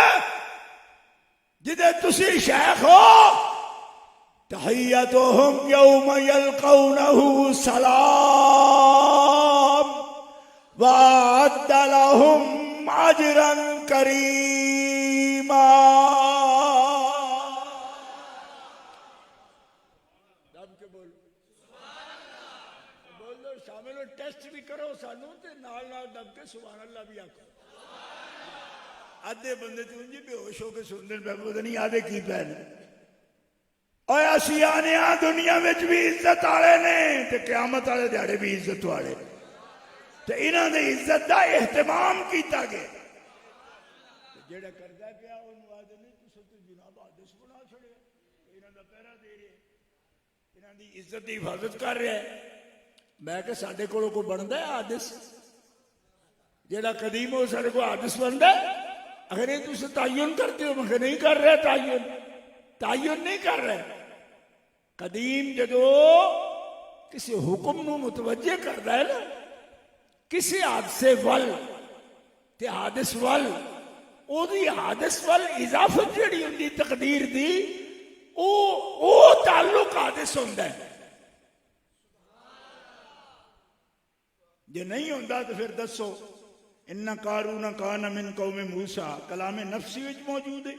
जिदे तुसी शेख हो। तहियतुहुम यौम यल्कौनहु सलाम वअद्द लहुम अजरन करीमा। दब के बोलो, बोल दो, शामिल हो, टेस्ट भी करो सानू ते नाल नाल दब के सुभान अल्लाह भी आखो। आधे बंदे तो उंज बेहोश हो के सुनते पता नहीं आधे की पैन। और असी आने दुनिया में भी इज्जत वाले ने ते क़यामत वाले दिहाड़े भी इज्जत वाले, ते इन्हां दी इज्जत दा एहतमाम कीता गया। जेड़ा करदा पिया ओनू आदे नहीं तुस तो जनाब हादिस बना छड़े, इन्हां दा पहरा दे रहे, इन्हां दी इज्जत दी हिफाजत कर रहा है। मैं कि साडे कोलों कोई बनदा है हादिस? जेड़ा कदीम हो साडे कोल हादिस बनदा है? अगर ये तुम तायुन करते हो, मैं नहीं कर रहे तायुन, तायुन नहीं कर रहे। कदीम जदो किसी हुक्म नू मुतवज्जे करता है ना, किसी हादसे वल ते हादिस वल, ओदी हादिस वल इजाफत जिहड़ी हुंदी तकदीर दी, ओ ताल्लुक हादिस हुंदा है। जे नहीं हुंदा तो फिर दसो इन्ना कारून कान मिन कौमे मूसा कलामे नफसी विच मौजूद है,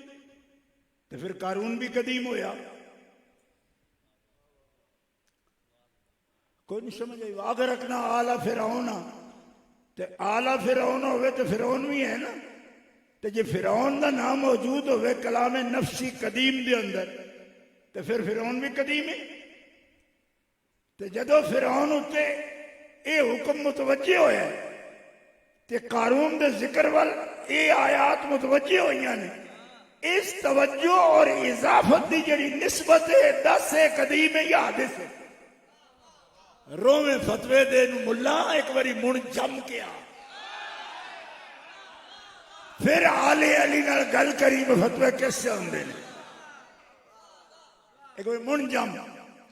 तो फिर कारून भी कदीम होया। कोई नहीं समझ आई। अगर रखना आला फिरौन, ते आला फिरौन होवे तो फिरौन भी है ना, तो जे फिरौन का नाम मौजूद होवे कलामे नफसी कदीम दे अंदर, तो फिर फिरौन भी कदीम है। तो जदों फिरौन उत्ते ये हुक्म मुतवज्जे होया ते कारून दे जिक्र वाल ये आयात मुतवज्जे होइयां ने। इस तवज्जो और इजाफत की जिहड़ी निस्बत है 10 है कदीम है या हादिस है। रोवे फतवे दे मुल्ला एक बारी मुण जम के आ, फिर आले अली नाल गल करी फतवे कैसे होंदे ने। एक बार मुण जम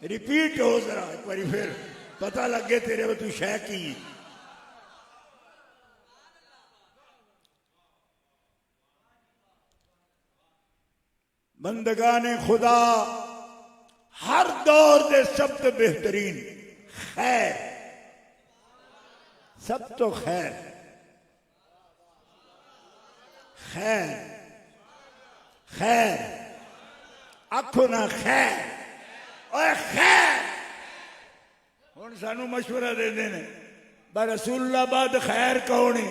रिपीट हो जरा एक बारी, फिर पता लगे तेरे वो तू शह की। बंदगाने खुदा हर दौर दे सब तो बेहतरीन खैर, सब तो खैर खैर खैर आखो ना खैर और खैर। हुण सानू मशवरा देंदे ने बा रसूलुल्लाह बाद खैर कौन है,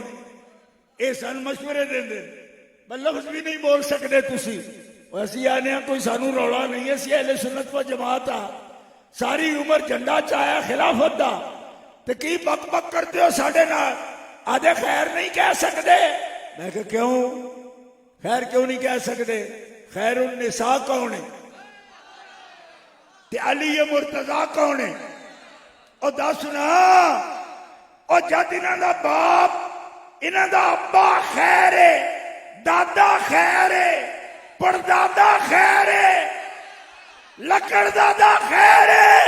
ये सानू मशवरे देंदे बा लफ्ज भी नहीं बोल सकते तुसी। असी आने कोई सानू रौला नहीं है, असी अहले सुन्नत व जमात आ, सारी उम्र झंडा चाया खिलाफत दा, ते की बक बक करते हो साडे नाल, आधे खैर नहीं कह सकते। मैं कहा क्यों खैर क्यों नहीं कह सकते? खैरुन निसा कौन है ते अली मुर्तजा कौन है? और दस ना, और जद इन्हां दा बाप, इन्हां दा अब्बा खैर है, दादा खैर है, परदादा खैर है, लकड़दादा खैर है,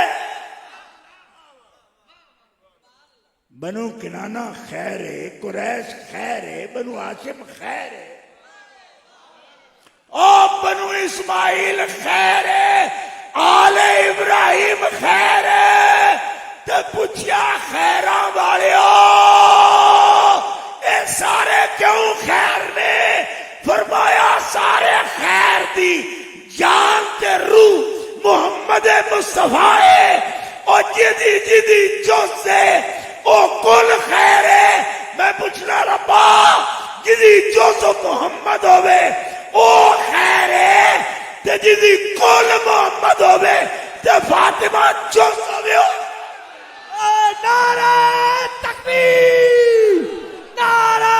बनु किनाना खैर है, कुरैश खैर है, बनु हाशिम खैर है, और बनु इस्माइल खैर है, आले इब्राहिम खैर है। तो पूछया खैरा वाले ये सारे क्यों खैर ने? फरमाया सारे खैर दी जान ते रूह मुहम्मद मुस्तफा है, और जिदी जिदी जो से ओ कुल खैर है। मैं पूछना रब्बा जिदी जो सो मुहम्मद होवे ओ खैर है, ते जिदी कुल मुहम्मद होवे ते फातिमा जो होवे। नारे तकबीर, नारे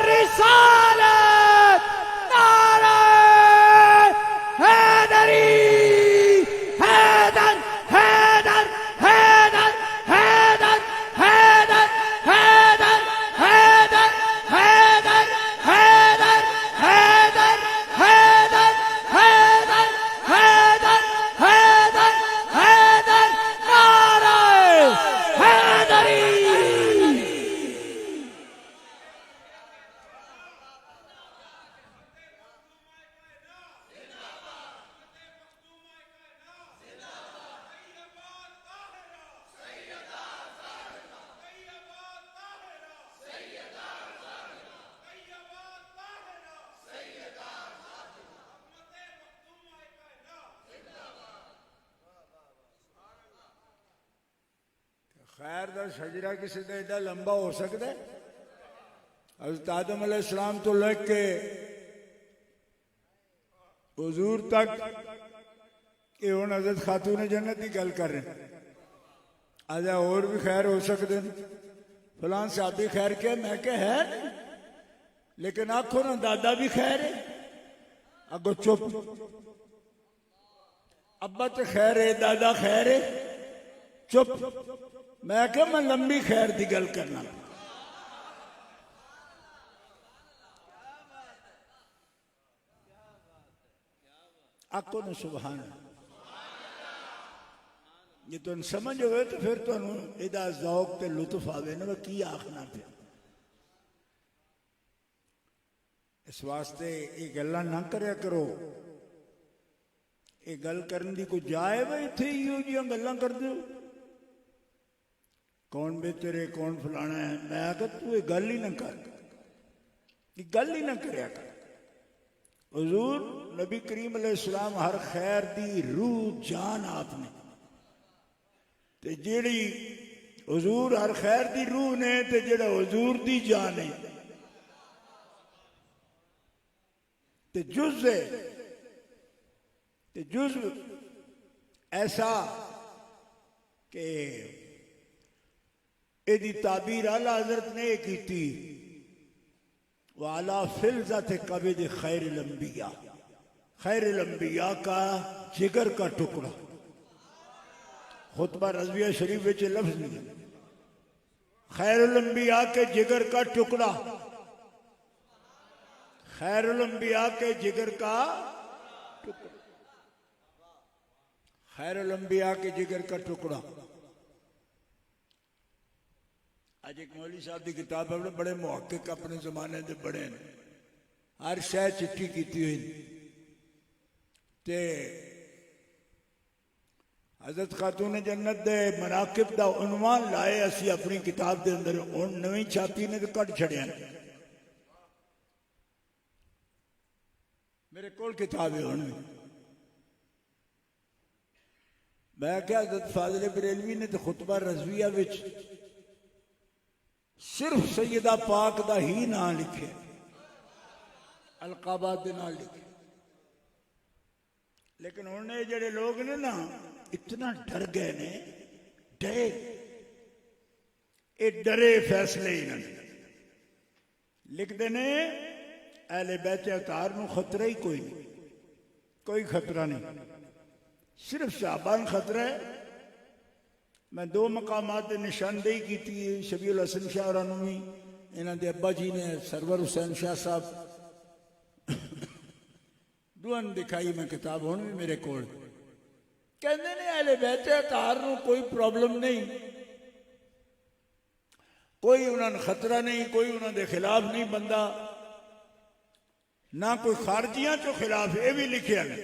रिसालत, नारे हैदरी, हैदर हैदर हैदर हैदर हैदर हैदर हैदर हैदर हैदर हैदर हैदर हैदर हैदर हैदर हैदर नारे हैदरी। खैर दा शजरा किसी का एडा लंबा हो सकता है? हज़रत आदम अलैहिस्सलाम तो लेके हुजूर तक ये हुण हज़रत खातून जन्नत की गल कर रहे हैं। आजा और भी खैर हो सकते हैं। फलां साहबी खैर क्या? मैं क्या है नहीं, लेकिन आखो ना दादा भी खैर है। अगो चुप, अब्बा तो खैर है, दादा खैर है, चुप। मैं क्या मैं लंबी खैर की गल करना। आखो ना सुभान। जे तुम समझ हो तो फिर तुम इहदा ज़ौक ते लुत्फ आवे ना की आखना पे। इस वास्ते ये गल्लां ना करया करो। ये गल करन दी कोई जाए वे इत्थे इहो जिहियां गल्लां करदे हो। कौन बेहतर है, कौन फलाना है? मैं आखा तू ये गल ही ना कर, ये गल ही ना करया कर। हुजूर नबी करीम अलैहिस्सलाम हर खैर दी रूह जान आपने, ते जेड़ी हुजूर हर खैर दी रूह ने ते जेड़ा हुजूर दी जान है ते जुज़ है, ते जुज़ ऐसा कि एदी ताबीर आला हजरत ने की थी, वाला फिलज़त कबिद खैरुल अंबिया, खैरुल अंबिया का जिगर का टुकड़ा। खुतबा रज़विया शरीफ में लफ्ज नहीं, खैरुल अंबिया के जिगर का टुकड़ा, खैरुल अंबिया के जिगर का टुकड़ा, खैरुल अंबिया के जिगर का टुकड़ा। आज एक मौलवी साहब की किताब है, बड़े मुहक्किक अपने जमाने के बड़े ने, हर शह चिट्ठी की हुई ते हजरत खातून जन्नत दे मनाकिब का उन्वान लाए असी अपनी किताब के अंदर। हुण नवीं छापी ने तो कट छड़िया, मेरे कोल किताब है हुण। मैं क्या हजरत फाजिल बरेलवी ने तो खुतबा रज़विया विच सिर्फ सैयदा पाक दा ही नाम लिखे, अलकाबाद दे नाम लिखे। लेकिन उन्हें जेडे लोग ने ना इतना डर गए ने, डरे, ये डरे फैसले इन्होंने लिखते ने अहले बैत अवतार नूं खतरा ही कोई नहीं। कोई खतरा नहीं, सिर्फ साहबान खतरा है। मैं 2 मकामात की निशानदेही की थी, शबीउल हसन शाह और भी, इन्हों के अब्बा जी ने सरवर हुसैन शाह साहब दुआन दिखाई। मैं किताब हुण भी मेरे कोल, कहते ने अहले बैत अतार नूं कोई प्रॉब्लम नहीं, कोई उन्होंने खतरा नहीं, कोई उन्होंने खिलाफ नहीं बंदा, ना कोई खारजियां चो खिलाफ। ये भी लिखिया ने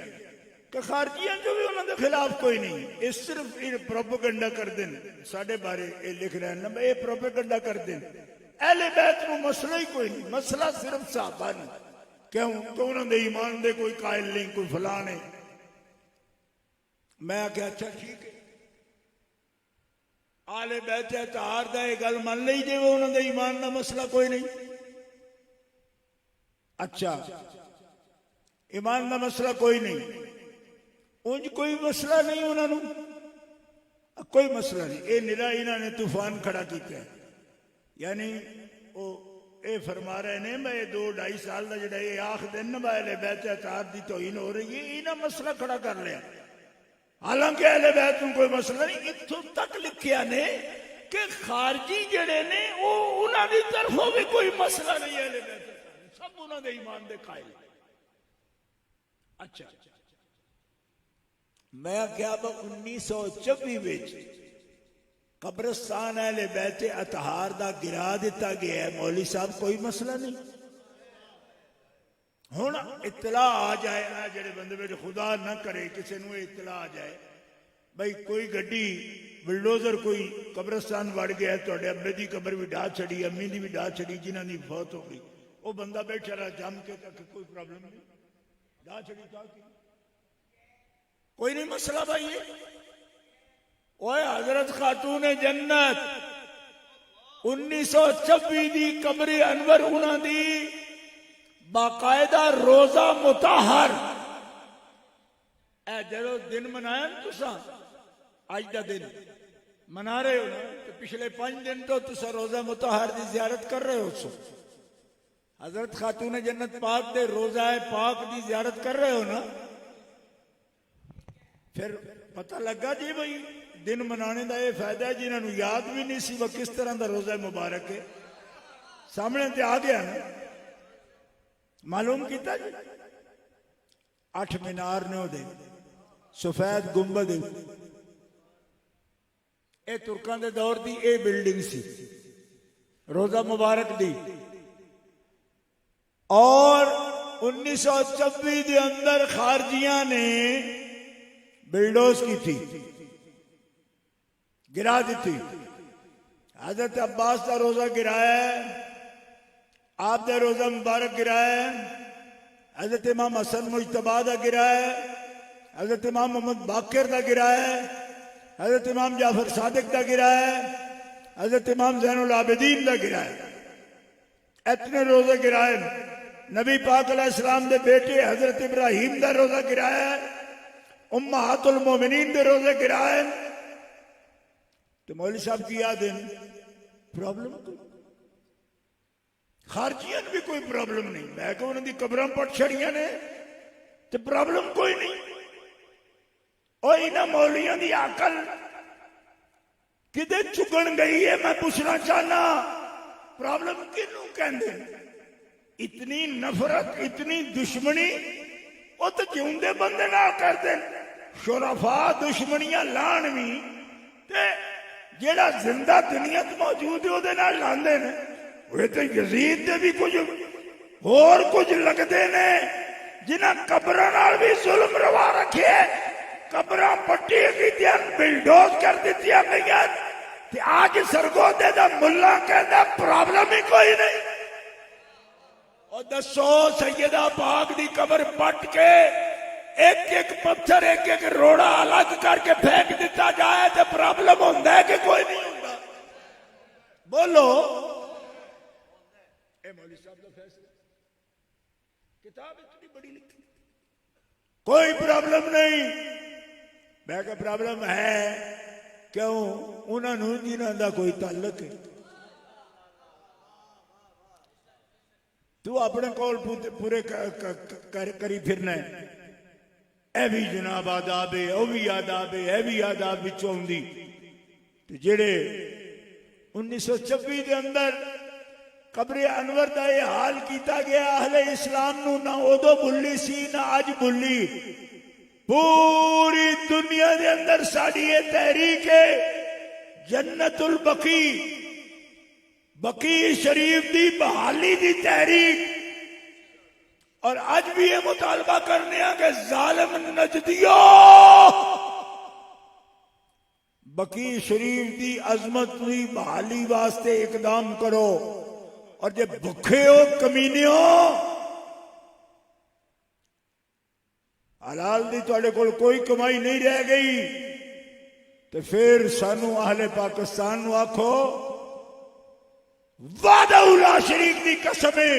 कि खारजियां चो भी उन्होंने खिलाफ कोई नहीं, ये सिर्फ ये प्रोपेगेंडा करते हैं साढ़े बारे। ये लिख रहे हैं ना, ये प्रोपेगेंडा करते हैं। अहले बैत नूं मसला ही कोई नहीं, मसला सिर्फ साहबा ने। क्यों? तो उन्होंने ईमान दे कोई कायल नहीं, कोई फला नहीं। मैं आख्या अच्छा ठीक है, आले बैत तार दा ये गल मान ली जे उन्होंने ईमान का मसला कोई नहीं। अच्छा, ईमान का मसला कोई नहीं, उंज कोई मसला नहीं, उन्होंने कोई मसला नहीं। ये निरा इन्होंने तूफान खड़ा किया। यानी वो ये फरमा रहे ने मैं 2-2.5 साल का जो ये आख दिन अहले बैत तार की तौहीन हो रही है, इन्हें मसला खड़ा कर लिया। हालांकि अहले बैत में कोई मसला नहीं। इत्थों तक लिखिया ने कि खारजी जड़े ने वो उन्होंने तरफों भी कोई मसला नहीं है, अहले बैत सब उन्होंने ईमान दे कायल। अच्छा, मैं क्या 1924 कब्रिस्तान अहले बैत अतहार दा गिरा दिता गया है। मौली साहब कोई मसला नहीं। हुण इतला आ जाए ना, जेडे बंदे में खुदा ना करे किसी को इतला आ जाए भाई कोई गड्डी बुलडोजर कोई कब्रिस्तान वड़ गया, थोड़े अब्बे की कब्र भी ढा छड़ी, अम्मी की भी ढा छड़ी, जिन्हों की फौत हो गई, वो बंदा बैठा रहा जम के तक कोई प्रॉब्लम नहीं, ढा छड़ी कोई नहीं मसला भाई। ये ओए हजरत खातून जन्नत 1926 दी कब्र अनवर उन्होंने बाकायदा रोजा मुताहर जो दिन मनाया तुसा, अज का दिन मना रहे हो ना, तो पिछले 5 दिन तो तुसा रोजा मुताहर की जियारत कर रहे हो। हजरत खातून जन्नत पाक दे रोजा पाक की जियारत कर रहे हो ना। फिर पता लगा जी भाई दिन मनाने का यह फायदा है। जिन्होंने याद भी नहीं सी वो किस तरह का रोजा मुबारक है, सामने ते आ गया ना, मालूम किया जी। 8 मीनार ने उहदे सफेद गुंबद, ये तुर्कों के दौर की यह बिल्डिंग सी रोजा मुबारक दी। और 1926 के अंदर खारजियां ने बिल्डोज की थी, गिरा दी थी। हजरत अब्बास का रोजा गिराया है, आप दा रोजा मुबारक गिराया है, हजरत इमाम हसन मुजतबा का गिराया है, हजरत इमाम मोहम्मद बाकर का गिराया है, हजरत इमाम जाफर सादिक का गिराया है, हजरत इमाम ज़ैनुल आबिदीन का गिराया। इतने रोजे गिराए। नबी पाक अलैहिस्सलाम दे बेटे हजरत इब्राहिम का रोजा गिराया है, उम्महातुल मोमिनीन के रोजे गिराए। तो मौलवी साहब की याद है प्रॉब्लम कोई, खारजियन भी कोई प्रॉब्लम नहीं। मैं कहूं उन्होंने कब्र पट छड़िया ने तो प्रॉब्लम कोई नहीं। और इन्होंने मौलियों की अकल किधे चुगन गई है, मैं पूछना चाहना। प्रॉब्लम किनू कहते? इतनी नफरत, इतनी दुश्मनी वो तो जिंदे बंदे ना करते। शुरफा दुश्मनियां लाण भी ते जेड़ा जिंदा दुनिया मौजूद है उहदे नाल लांदे ने। वे तो यजीद दे भी कुछ होर कुछ लगते ने, जिन्हां कब्रां नाल भी जुल्म रवा रखे। कब्रां पट्टी कीतियां, बिलडोज कर दित्तियां गईयां ते आज सरगोदे दा मुल्ला कहदा प्रॉब्लम ही कोई नहीं। और दसो सैयदा पाक दी कब्र पट के एक एक पत्थर एक एक रोड़ा अलग करके फेंक दिता जाए तो प्रॉब्लम होता है कि कोई नहीं होता? बोलो। मौलवी साहब का फैसला, किताब इतनी बड़ी लिखी, कोई प्रॉब्लम नहीं। मैं क्या प्रॉब्लम है? क्यों? उन्होंने जिन्हों का कोई ताल्लुक है। तू अपने कोल पूरे करी फिरना है। यह भी जनाब आदाब है, वह भी आदाब है, यह भी आदाब विचों आउंदी। ते जेड़े 1926 के अंदर कब्रे अनवर का यह हाल किया गया, अहले इस्लाम नू ना उदो भुली सी ना अज भुली। पूरी दुनिया के अंदर साड़ी ये तहरीक है जन्नतुल बकी, बकी शरीफ की बहाली की तहरीक। और अज भी ये मुतालबा करने कि जालिम नजदियो बकी शरीफ की अजमत की बहाली वास्ते इकदाम करो। और जे भुखे हो कमीने हो, हलाल दी तुहाडे कोल कोई कमाई नहीं रह गई, तो फिर सानू अहले पाकिस्तान नू आखो वादा शरीक की कसम है,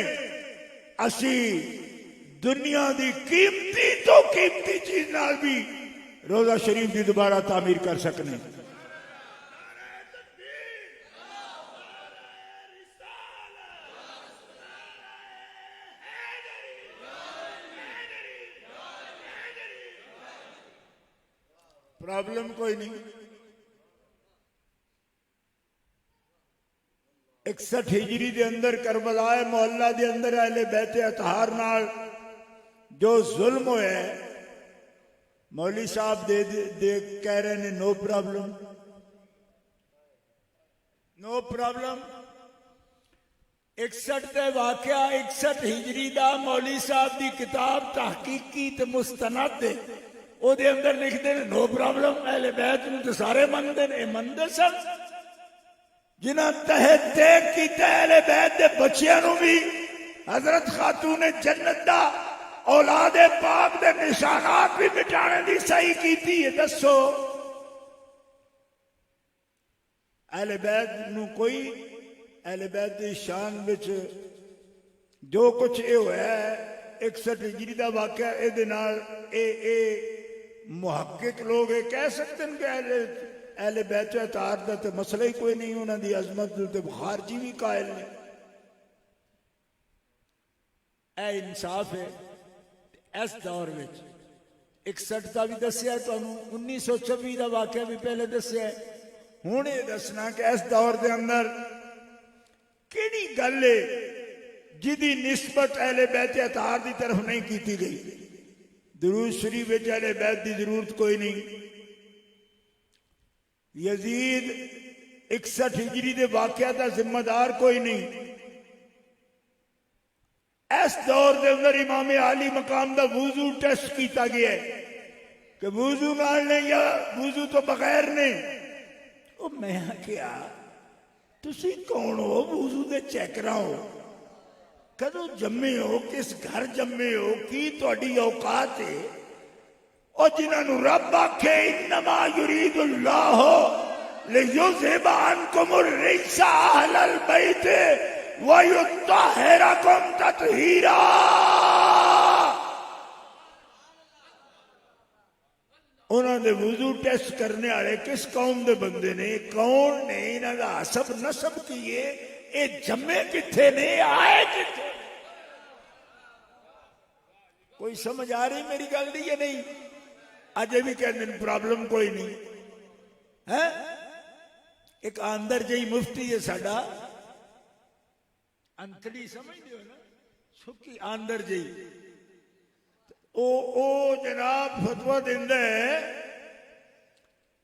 असी दुनिया की कीमती तो कीमती चीज नाल भी रोजा शरीफ की दोबारा तामीर कर सकने। प्रॉब्लम कोई नहीं। 61 हिजरी के अंदर करबलाए मोहल्ला के अंदर अहले बैत अतहार नाल जो जुल्म होया, मौली साहब दे कह रहे ने नो प्रॉब्लम, नो प्रॉब्लम। 61 का वाकया 61 हिजरी का मौली साहब की किताब तहकीकी ते मुस्तनद है, ਉਹਦੇ अंदर लिखते हैं नो प्रॉब्लम। अहले बैत नूं तो सारे मनते हैं, मनते सन। जिन्हां तहत तेग कीता अहले बैत दे बच्चियां नूं भी हजरत खातून जन्नत दा औलाद पाक दे निशानात भी मिटाने की सही कीती है। दसो अहले बैत नूं कोई अहले बैत दी शान विच जो कुछ ये होया 61 हिजरी का वाकया, ए मुहक्किक लोग ये कह सकते हैं कि अहले बैत अतार का तो मसला ही कोई नहीं, उन्होंने अजमत तो खारजी भी कायल ने। ए इंसाफ है। इस दौर में 61 का भी दसिया, तुहानू 1926 का वाकया भी पहले दसिया। हुण ये दसना कि इस दौर के अंदर किहड़ी गल है जिहदी निस्बत अहले बैत अतार की तरफ नहीं की गई। दरूद शरीफ विच अहले बैत की जरूरत कोई नहीं। यजीद 61 हिजरी के वाकया का जिम्मेदार कोई नहीं। इस दौर के अंदर इमाम आली मकाम का वुजू टेस्ट किया गया है कि वुजू नाल ने या वुजू तो बगैर ने। मैं क्या तुसी कौन हो वुजू दे चैकरा हो, कदों जम्मे हो, किस घर जम्मे हो, की तुहाडी औकात है। और जिन्होंने रब आखे इन्नमा युरीदुल्लाह लियुज़हिबा अन्कुमुर रिज्सा अहलल बैत व युत्तहिरकुम तत्हीरा। उन्होंने वुजू टेस्ट करने वाले किस कौम के बंदे ने, कौन ने, इन्हों का हसब नसब की है, ये जम्मे किथे ने, आए किथे। कोई समझ आ रही मेरी गल नहीं है? नहीं अजे भी कहते हैं प्रॉब्लम कोई नहीं है। एक अंदर जी मुफ्ती है साडा, अंतड़ी समझते हो ना, सुखी आंदर जी, ओ जनाब फतवा देंदा है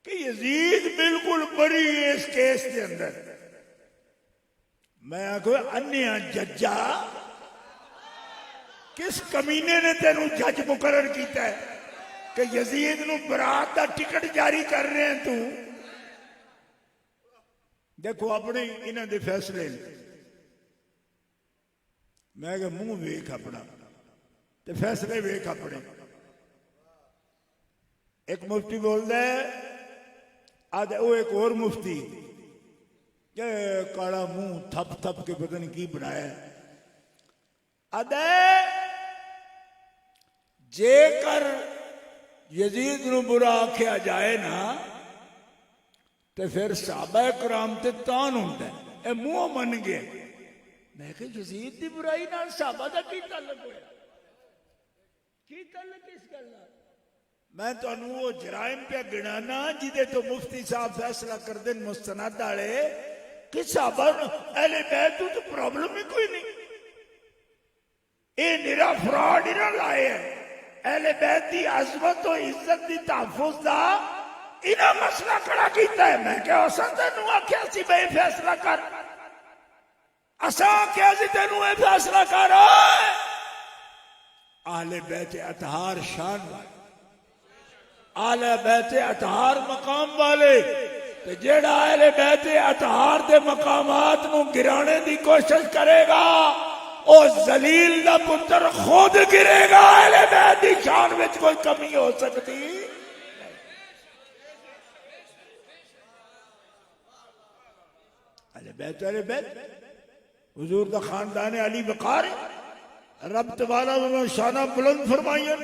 कि यजीद बिल्कुल बरी है इस केस के अंदर। मैं आखो अन्य जज्जा किस कमीने ने तेनू जज मुकर्रर किया है कि यजीद नू बरात का टिकट जारी कर रहे हैं तू। देखो अपने इन्हों के फैसले, मैं क्या मुंह वेख अपना ते फैसले वेख अपने। एक मुफ्ती बोलता है आज वो एक और मुफ्ती के काला मुंह थप थप के पता नहीं की बनाया। अदे जेकर यजीद नू बुरा आख्या जाए ना तो फिर साहबा कराम ते तान होंदा है, मुंह मन गए। मैं कि यजीद की बुराई नाल साहबा का की ताल्लुक होया, की ताल्लुक इस गल नाल? मैं तुहानू वो जराइम पे गिनाना जिदे तो मुफ्ती साहब फैसला कर देन मुस्तनद वाले कि साहबा अहले बैत तो प्रॉब्लम ही कोई नहीं, ये निरा फ्रॉड ही ना लाए है। अहले बैत की अजमत और इज्जत की तहफुज का इन्हें मसला खड़ा किया है। मैं क्या असा तेन आख्या सी बे फैसला कर, असा आख्या सी तेन ये फैसला कर। आले बैत अतहार शान वाले, आले बैत अतहार मकाम वाले, ते जेड़ा आले बैत अतहार दे मकामात नू गिराने की कोशिश करेगा ओ जलील दा पुत्र खुद गिरेगा। आले बैत की शान में कोई कमी हो सकती? अहले बैत हुजूर दा खानदान अली वकार रब तबाला उन्होंने शाना बुलंद फरमायन,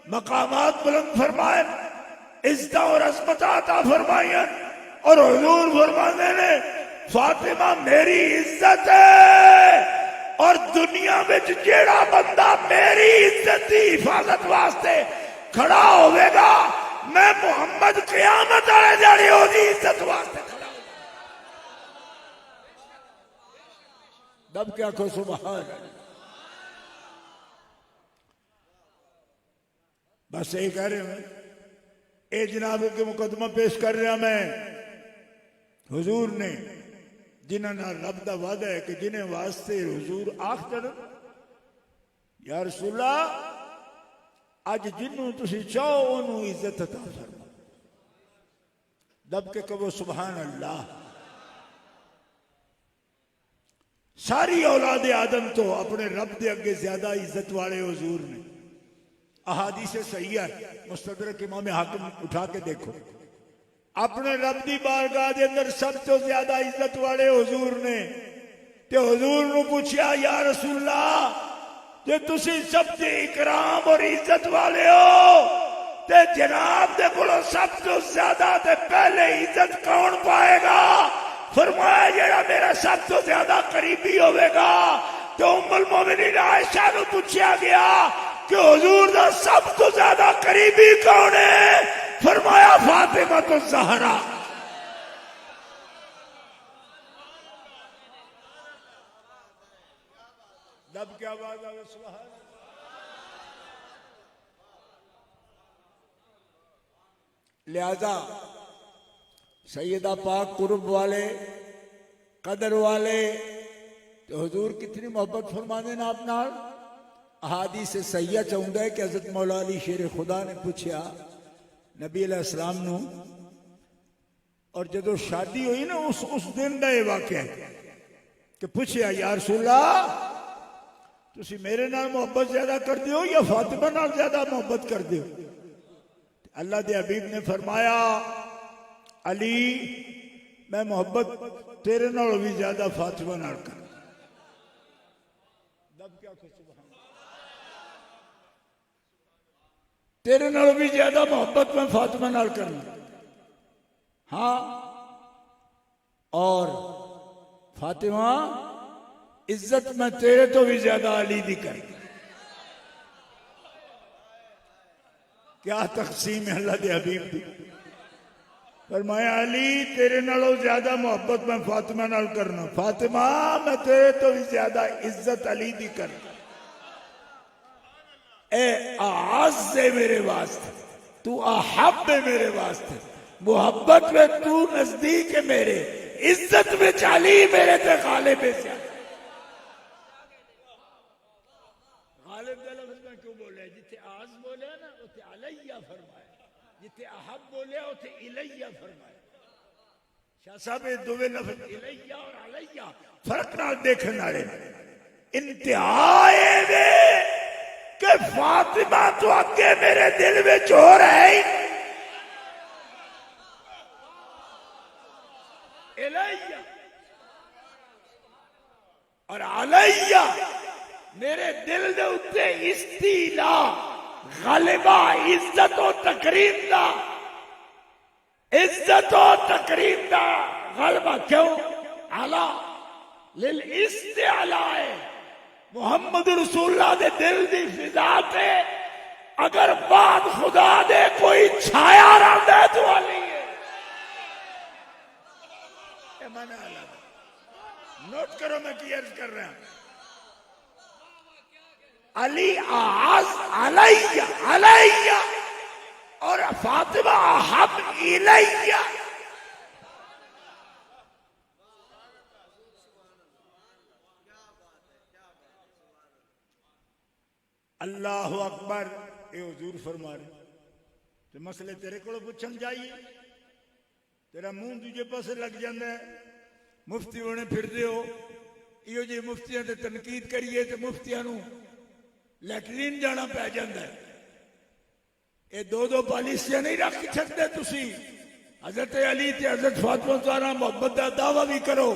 मकामात बुलंद फरमायन, इज्जत और अज़मत अता फरमायन। और हुजूर फरमाते ने फातिमा मेरी इज्जत है, और दुनिया में जेड़ा बंदा मेरी इज्जत की हिफाजत वास्ते खड़ा होगा मैं मुहम्मद क़यामत वाले जाने ओदी इज्जत वास्ते खड़ा हो। दब क्या को सुभान। बस यही कह रहे हैं, ए जनाब के मुकदमा पेश कर रहा मैं। हुजूर ने जिन्हों रब का वादा है कि जिन्हें वास्ते हुजूर आख कर या रसूला अज जिन्हों तुसी चाहो उन्होंने इज्जत अता फरमा। दब के कहो सुभान अल्लाह। सारी औलाद आदम तो अपने रब के अगे ज्यादा इज्जत वाले हुजूर ने। अहादीस सही है, मुस्तदरक इमाम हाकिम उठा के देखो, अपने रब की बारगाह के अंदर सब तो ज्यादा इज्जत वाले हुजूर ने। ते हुजूर नू पूछया या रसूलल्लाह जे तुसी सब ते इकराम और इज्जत वाले हो ते जनाब दे कोलों सब तो ज्यादा ते पहले इज्जत कौन पाएगा? फरमाया जेड़ा मेरा सब तो ज्यादा करीबी होवेगा। तो उम्मुल मोमिनीन आयशा नू पूछया गया कि हुजूर दा सब तो ज्यादा करीबी कौन है? फरमाया फातिमा तो ज़हरा। दब क्या बात है? सुभान। लिहाजा सैयदा पाक कुर्ब वाले कदर वाले तो हुजूर कितनी मोहब्बत फरमाने ना आप नाल। अहादीस से सैया चाहता है कि हजरत मौला अली शेर खुदा ने पूछा नबी अलैहिस्सलाम नू, और जदों शादी हुई ना उस दिन का यह वाकया कि पूछया या रसूलल्लाह तुसी मेरे नाल मोहब्बत ज्यादा कर दियो या फातिमा नाल ज्यादा मोहब्बत कर दियो? अल्लाह के हबीब ने फरमाया अली मैं मोहब्बत तेरे नाल भी ज्यादा फातिमा नाल कर। क्या तेरे नाल भी ज्यादा मोहब्बत मैं फातिमा नाल करना। हाँ, और फातिमा इज्जत मैं तेरे तो भी ज्यादा अली दी कर। क्या तकसीम है अल्लाह के हबीब दी। फरमाया अली तेरे नालों ज्यादा मोहब्बत मैं फातिमा नाल करना, फातिमा मैं तेरे तो भी ज्यादा इज्जत अली दी करना। ए आज़ है मेरे वास्ते, तू अहब है मेरे वास्ते, मोहब्बत में तू नजदीक है मेरे, इज्जत में चाली मेरे ते गालिब है ज्यादा। गालिब का लफ्ज में क्यों बोले? जिथे आज़ बोले ना उसे अलैया फरमाया, जिथे अहब बोले उसे इलैया फरमाया। शाह साहब ये दोवे लफ्ज इलैया और अलैया फर्क ना देखने वाले इंतहाए में कि फातिमा तो अगे मेरे दिल में हो रहा है इलैया, और अलैया मेरे दिल के उत्ते इस्तीला गलबा इज्जत और तकरीम दा, इज्जत और तकरीम दा गलबा। क्यों? आला लिल इस्तिला है मोहम्मद रसूलुल्लाह दे दिल दी फिजा ते अगर बात खुदा दे कोई छाया रंग है तो अली है। मैंने अलग नोट करो, मैं की अर्ज कर रहा हूं। अली आज अलैया अलैया और फातिमा हम इलैया। अल्लाह अकबर, ये हुजूर फरमा रहे तो मसले तेरे को पूछन जाइए, तेरा मुंह दूजे पासे लग जाता है। मुफ्ती होने फिरते हो, इहो जी मुफ्तियां ते तनकीद करिए तो मुफ्तियां नूं लैटरीन जाना पै जाता है। ये दो दो पॉलिसियां नहीं रख सकते तुसी। हजरत अली ते हजरत फातिमा द्वारा मोहब्बत का दावा भी करो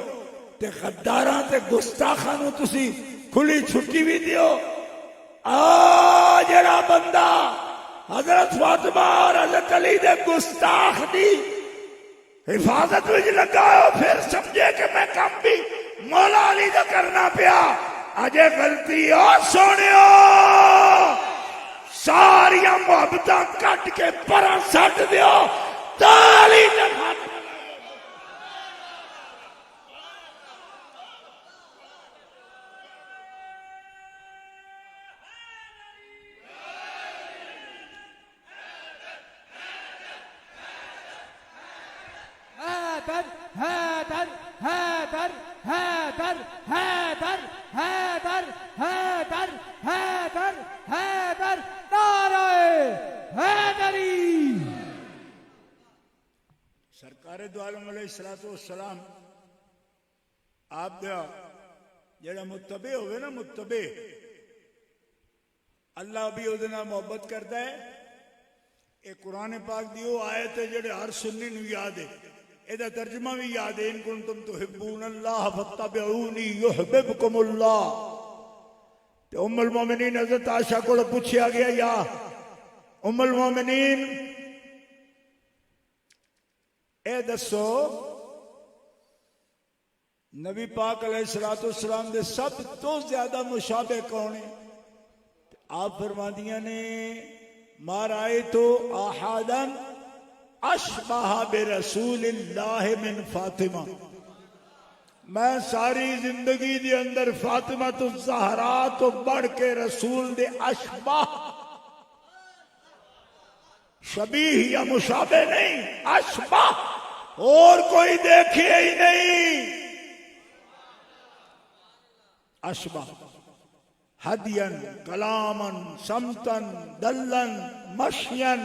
ते गद्दारां ते गुस्ताखां नूं तुसी खुली छुट्टी भी दियो। जरा बंदा हजरत फातिमा और हजरत अली दे गुस्ताख दी हिफाजत में लगा हो, फिर समझे कि मैं कम भी मौला अली का करना पिया। अजे गलती और सोनियो सारिया मोहब्बत कट के पर सट दियो ताली हैदर हैदर हैदर हैदर हैदर हैदर हैदर हैदर नारे हैदरी। सरकार दो आलम अलैहिस्सलातु वस्सलाम आप दा जेड़ा मुत्तबे होवे ना, मुत्तबे अल्लाह भी उहदे नाल मोहब्बत करता है। ये कुरान पाक दी वो आयत है जेड़े हर सुन्नी नूं याद है। एदा तर्जमा भी याद है, इन कुंतुम तुहिब्बून अल्लाह फत्तबिऊनी युहिब्बुकुमुल्लाह। ते उम्मुल मोमिनीन हज़रत आयशा को पूछा गया, या उम्मुल मोमिनीन ए दसो नबी पाक अलैहिस्सलातु वस्सलाम दे सब तो ज्यादा मुशाबे कौन है? आप फरमादियां ने माराए तो आहादन अशबहा बे रसूलिल्लाह मिन फातिमा। मैं सारी जिंदगी दे अंदर फातिमा तो ज़हरा तो बढ़ के रसूल दे अशबह शबीह या मुशाबे नहीं, अशबह और कोई देखे ही नहीं। अशबह हदियन कलामन समतन दल्लन मशियन।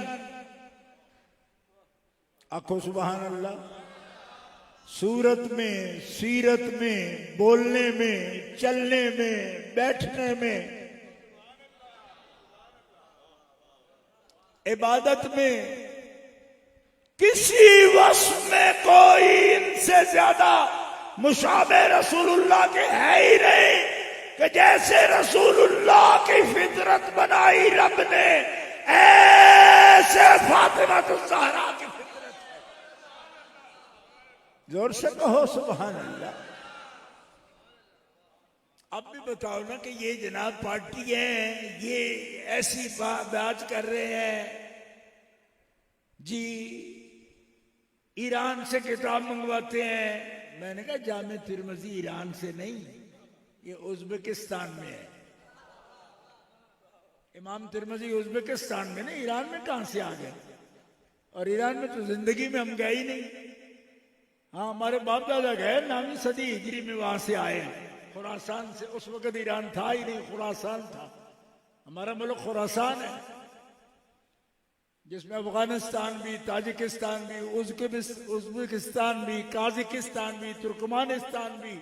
आखो सुबहान अल्लाह। सूरत में, सीरत में, बोलने में, चलने में, बैठने में, इबादत में, किसी वस्फ में कोई इनसे ज्यादा मुशाबे रसूलुल्लाह के है ही नहीं कि जैसे रसूलुल्लाह की फितरत बनाई रब ने ऐसे फातिमा तो ज़हरा की फितरत है। जोर से कहो सुभान अल्लाह। अब भी बताओ ना कि ये जनाब पार्टी है, ये ऐसी बात कर रहे हैं जी, ईरान से किताब मंगवाते हैं। मैंने कहा जामे तिरमिज़ी ईरान से नहीं, ये उज़्बेकिस्तान में है। इमाम तिरमिज़ी उज़्बेकिस्तान में नहीं, ईरान में कहां से आ गए? और ईरान में तो जिंदगी में हम गए ही नहीं। हाँ, हमारे बाप दादा गए, 9वीं सदी हिजरी में वहां से आए हैं, खुरासान से। उस वक्त ईरान था ही नहीं, खुरासान था। हमारा मुल्क खुरासान है, जिसमें अफगानिस्तान भी, ताजिकिस्तान भी, उज़्बेकिस्तान भी, काज़ाकिस्तान भी, तुर्कमानिस्तान भी,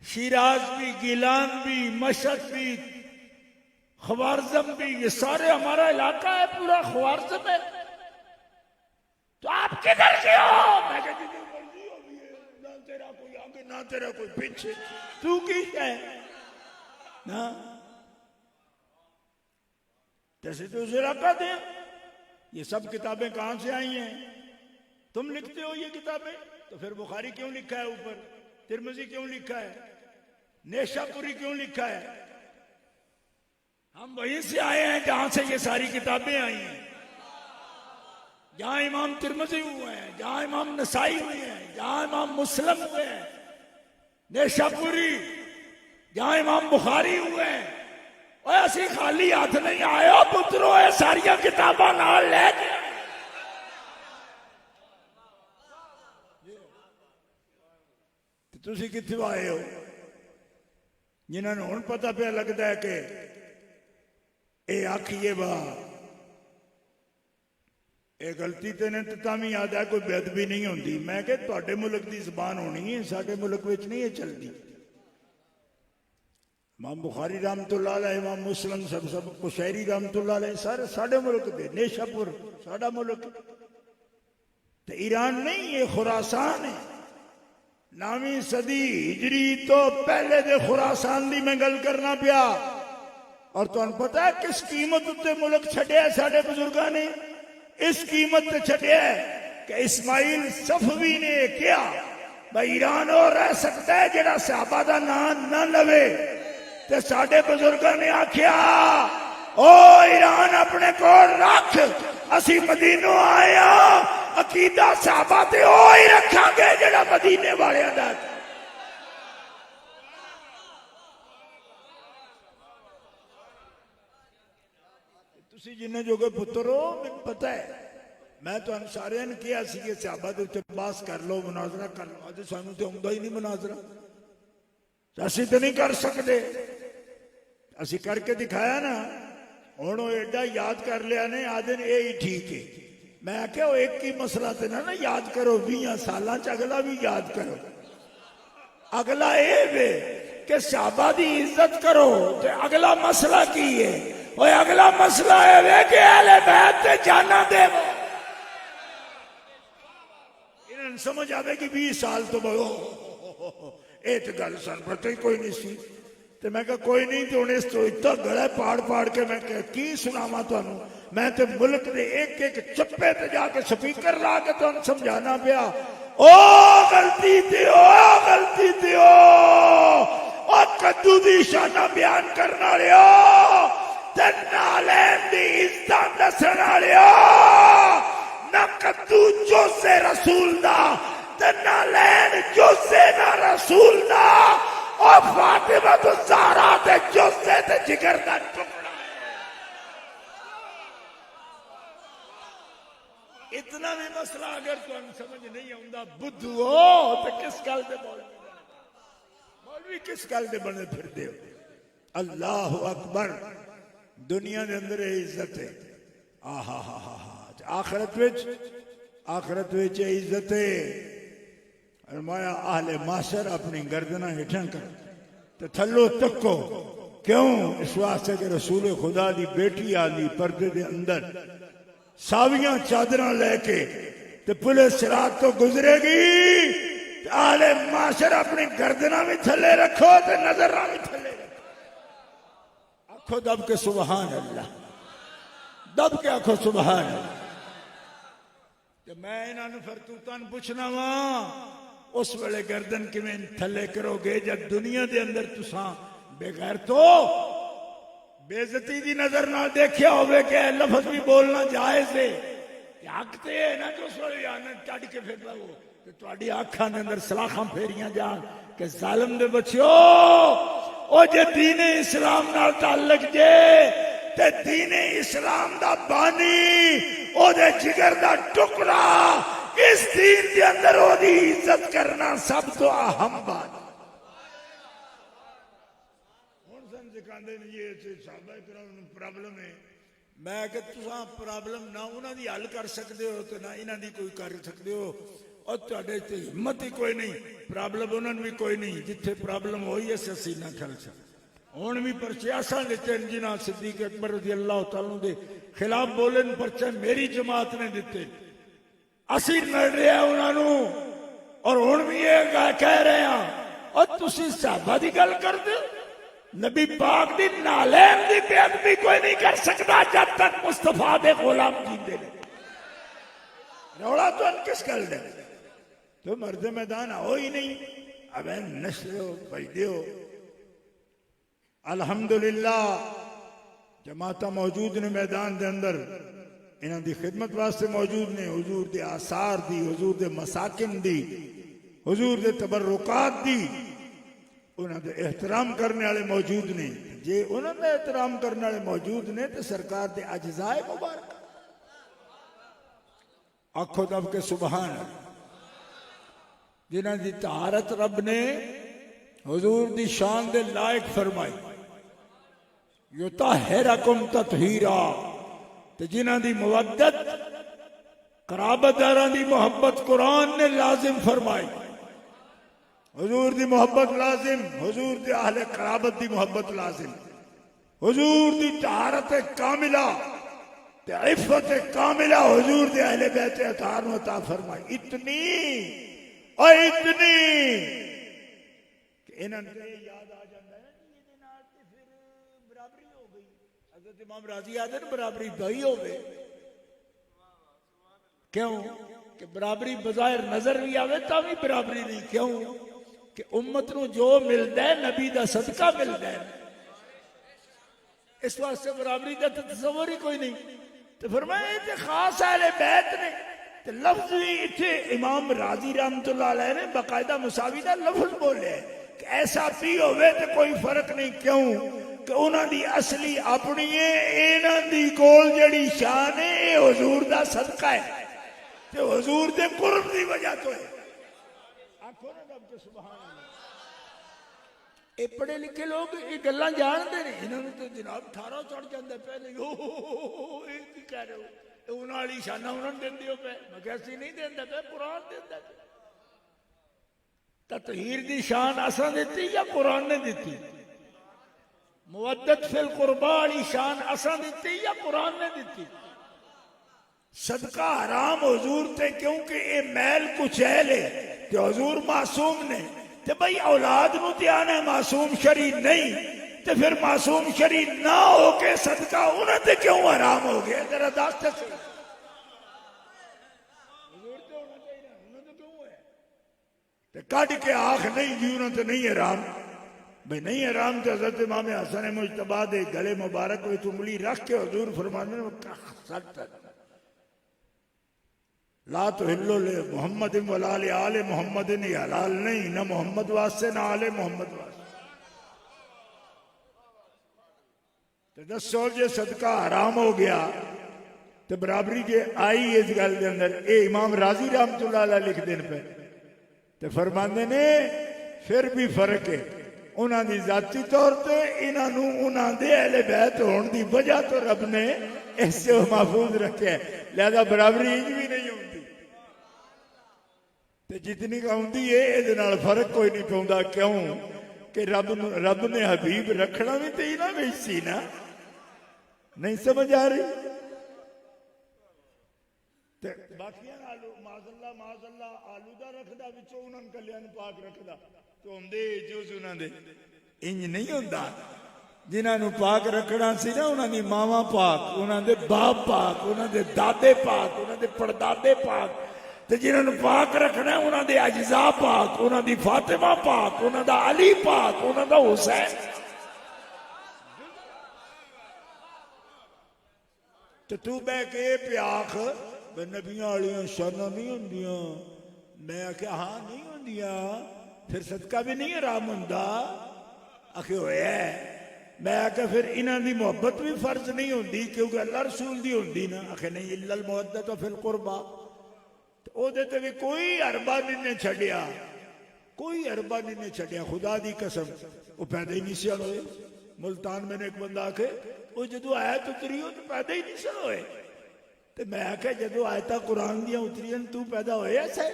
शिराज भी, गिलान भी, मशहद भी, ख्वारिज़म भी, ये सारे हमारा इलाका है, पूरा ख्वारिज़म है। तो आप किधर के हो? मैं कहती थी मर्जी हो भी है, ना तेरा कोई आगे ना तेरा कोई पीछे, तू की है ना? जैसे तो उस इलाका दे। ये सब किताबें कहां से आई हैं? तुम लिखते हो ये किताबें, तो फिर बुखारी क्यों लिखा है ऊपर? तिरमिज़ी क्यों लिखा है? नेशापुरी क्यों लिखा है? हम वहीं से आए हैं जहां से ये सारी किताबें आई हैं, जहां इमाम तिरमिज़ी हुए हैं, जहां इमाम नसाई हुए हैं, जहां इमाम मुस्लिम हुए हैं, नेशापुरी, जहां इमाम बुखारी हुए हैं। और ऐसी खाली हाथ नहीं आए हो पुत्रो, ये सारिया किताबां नाल लेके आए। तुसी कित्थों आए हो जिन्होंने हुण पता पे लगता है कि ये आखिए वाह ये गलती तो ने तो तां भी याद है कोई बेअदबी नहीं होती। मैं कि तुहाडे मुल्क की जबान होनी है, साडे मुल्क विच नहीं ये चलती। इमाम बुखारी रहमतुल्लाह अलैह, इमाम मुस्लिम सब कुशैरी रहमतुल्लाह अलैह सारे साडे मुल्क दे। नेशापुर साडा मुल्क ते ईरान नहीं, ये खुरासान है। 9वीं सदी हिजरी तो पहले दे खुरासान दी मैं गल करना पिया। और तुहानू पता है किस कीमत उत्ते मुल्क छड्या साडे बुजुर्गां ने? इस कीमत ते छड्या कि इस्माइल सफवी ने क्या भाई ईरान और रह सकता है जेड़ा सहाबा दा नाम ना लवे। ते साडे बुजुर्गां ने आख्या ओ ईरान अपने कोल रख, असी मदीनो आया, अकीदा सहाबा ते ओ ही रखांगे जेड़ा मदीने वालियां दा। तुसी जिन्ने जोगे पुत्र हो मैनूं पता है, मैं तुहानू सारियां ने कहा सी कि सहाबा दे उत्ते बहस कर लो, मुनाजरा कर लो। अज सानू ते आउंदा ही नहीं मुनाजरा, असी तो नहीं कर सकते। असी करके दिखाया ना, हुण वो एडा याद कर लिया ने, आदे ये ही ठीक है। मैं क्या एक ही मसला ते ना याद करो, 20 सालां च अगला भी याद करो। अगला ये वे कि सहाबा दी इज्जत करो, ते अगला मसला की है? और अगला मसला है वे कि अहले बैत ते जाना देवो। इन्हें समझ आवे कि 20 साल तो बड़ो ये तो गल सन पता ही कोई नहीं सी। ते मैं कहा कोई नहीं, तो इस तो इतना गला पाड़ पाड़ के मैं की सुनावा तुहानू। मैं तो मुल्क के एक एक चप्पे ते जाके स्पीकर ला के तुहानू समझाना पिया। ओ गलती दियो, गलती दियो, और कद्दू दी शाना बयान करना लियो, ते नालैन दी इज्जत दसन लियो। ना कद्दू जोसे रसूल दा, ते नालैन जोसे ना रसूल दा। और फातिमा तो ज़हरा ते जोसे ते जिगर दा टुकड़ा। इतना भी मसला अगर तुहानू समझ नहीं आउंदा बुद्धू हो तो किस गल दे मौलवी किस गल दे बने फिरदे हो? अल्लाह अकबर। दुनिया के अंदर इज्जत है, आहा हा हा हा। आखरत विच इज्जत है। फरमाया आहले माशर अपनी गर्दना हेठा कर तो थलो तको। क्यों? इस वास्ते कि रसूल खुदा दी बेटी आली पर्दे दे अंदर सावियां चादर लेके ते पुलिस सिरात तो गुजरेगी। आहले माशर अपनी गर्दना भी थले रखो ते नजर भी थले रखो। आखो दब के सुबहान अल्लाह, दब के आखो सुबहान अल्लाह। मैं इन्होंने फरतूतान पूछना वा उस वेले गर्दन किवें थले करोगे जब दुनिया के अंदर तुसा बेगैर तो बेइज्जती की नजर ना देखिया होवे कि लफ्ज भी बोलना जायज है। हक तो है ना कि उस वेले आने चढ़ के फिर लवो तो तुहाडी आंखां दे अंदर सलाखां फेरियां जान कि जालिम दे बच्चो ओ जे दीने इस्लाम नाल ताल्लुक जे ते दीने इस्लाम दा बानी ओदे जिगर दा टुकड़ा इस दीन के अंदर ओदी इज्जत करना सब तो अहम बात। हुण सन सिखांदे ने ये साहबा कराम नूं प्रॉब्लम है। मैं कि तुसां प्रॉब्लम ना उन्हां दी हल कर सकदे हो ते ना इन्हां दी कोई कर सकदे हो। और तुहाडे ते हिम्मत ही कोई नहीं, प्रॉब्लम उन्हां भी कोई नहीं। जिथे प्रॉब्लम होई है असीं ना खल सकदे। हुण भी परचे असां दित्ते जिन्हां सिद्दीक अकबर रज़ी अल्लाह तआला दे खिलाफ बोले परचे मेरी जमात ने दित्ते। असी लड़ रहे हैं उन्होंने और हुण भी ये कह रहे हैं और तुसी सहाबा दी गल कर दो। नबी पाक दी नालैन दी बेअदबी कोई नहीं कर सकता जब तक मुस्तफा दे गुलाम जींदे ने। रौला तो किस गल दे? तो मर्द मैदान आओ ही नहीं। अब नस्लो भाई दियो अल्हम्दुलिल्लाह जमाता मौजूद ने मैदान के अंदर, इन्हां दी खिदमत वास्ते मौजूद ने। हुजूर दे आसार दी, हुजूर दे मसाकिन दी, हुजूर दे तबरुकात दी, उन्हां दे एहतराम करने वाले मौजूद ने। जे उन्हां दा एहतराम करने वाले मौजूद ने तो सरकार दे अजजाए मुबारक आखो दब के सुबहान अल्लाह। जिन्हां दी तहारत रब ने हुजूर दी शान दे लायक फरमाई, युतहिरकुम ततहीरा। ते जिन्हां दी मुवद्दत कराबतदारां दी मोहब्बत कुरान ने लाजिम फरमाई। हुजूर दी मोहब्बत लाजिम, हुजूर दे अहले कराबत दी मोहब्बत लाजिम, हुजूर दी तहारत कामिला ते इफ़्फ़त कामिला हुजूर दे अहले बैत अतार नु अता फरमाई। इतनी और इतनी कि इन्हां ने याद आ जाता है कि ये नाल ते फिर बराबरी हो गई। हज़रत इमाम राजी आदे न बराबरी दई हो गई। क्यों कि बराबरी बज़ाहिर नजर भी आवे ता भी बराबरी नहीं। क्यों कि उम्मत नू जो मिलता है नबी दा सदका मिलता है। इस वास्ते बराबरी का तस्वर ही कोई नहीं। तो फरमाया ये खास अहले बैत ने। तो लफ्ज भी इतने इमाम राजी रहमतुल्लाह अलैह ने बाकायदा मुसावी का लफ्ज बोले कि ऐसा भी होवे तो कोई फर्क नहीं। क्यों कि उन्हां दी असली अपनी है, इन्हां दी कोल जड़ी शान है ये हुजूर दा सदका है ते हुजूर दे कुर्ब दी वजह तो है। आखो ना रब के सुभान अल्लाह। ये पढ़े लिखे लोग ये गल्लां जानते ने, इन्होंने तो जनाब 18 चढ़ जाता पहले। ये की कह रहे हो, उन्हां वाली शाना उन्होंने देंदे हो पे। मैं कहा असीं नहीं देंदा पे, कुरान देंदा पे। ततहीर दी शान असां दित्ती या कुरान ने दित्ती? मुवद्दत फिल कुर्बा वाली शान असां दित्ती या कुरान ने दित्ती? सदका हराम हुजूर ते क्योंकि ये मैल कुचैल है ते हुजूर मासूम ने। ते भाई औलाद नू ते आना मासूम शरी नहीं, ते फिर मासूम शरी ना हो के सदका उन्हें ते क्यों हराम हो गया? जरा दस तो सही। हुजूर ते होना चाहिए, उन्हें तो क्यों है? ते कट के आख नहीं जी उन्हें तो नहीं हराम। भाई नहीं हराम तो हजरत इमाम हसन मुजतबा दे गले मुबारक में उंगली रख के हुजूर फरमाने ला तो हिल्लो ले मोहम्मद वला ले आले मोहम्मद ने हलाल नहीं, ना मोहम्मद वास्ते ना आले मोहम्मद वास्ते। तो दसो जे सदका हराम हो गया तो बराबरी जे आई इस गल के अंदर। ये इमाम राजी रहमतुल्लाह अलैह लिख देन पे तो फरमाते ने फिर भी फर्क है उन्होंने दी जाती तौर पर इन्हों उन्होंने अहले बैत होने की वजह तो रब ने ऐसे महफूज रखे, लिहाजा बराबरी इंज भी नहीं होती। ते जितनी आती है ये फर्क कोई नहीं पाता। क्यों कि रब ने हबीब रखना भी तो इन्हों में सी ना। नहीं समझ आ रही? बाकिया माजल्ला माजल्ला आलूदा रखदा विचों उन्होंने कल्याण पाक रखदा तो होंदे जुज उन्होंने इंज नहीं होंदा। जिन्होंने पाक रखना सी ना उन्होंने मावा पाक, उन्होंने बाप पाक, उन्होंने दादे पाक, उन्होंने पड़दादे पाक। तो जिन्होंने पाक रखना उन्होंने अजजा पाक, उन्होंने फातिमा पाक, उन्होंने अली पाक, उन्होंने हुसैन। तो तू बह के प्याख नबियां वालियां शाना नहीं होंदियां। मैं आख्या हाँ नहीं होंदियां, फिर सदका भी नहीं हराम होंदा। आखे होया मैं आख्या फिर इन्हां दी मोहब्बत भी फर्ज नहीं होंदी क्योंकि अल्लाह रसूल दी होंदी ना। आखे नहीं इल्लल मुवद्दत फिल कुर्बा। तो ओदे ते भी कोई अरबा नहीं छड्या, कोई अरबा नहीं छड्या। खुदा दी कसम वो पैदा ही नहीं सन होए। मुल्तान मैंने एक बंदा आखे वो जो आयत उतरी हो तो पैदा ही नहीं सन होए। तो मैं आख्या जो आयत कुरान दियां उतरियां तू पैदा होया से?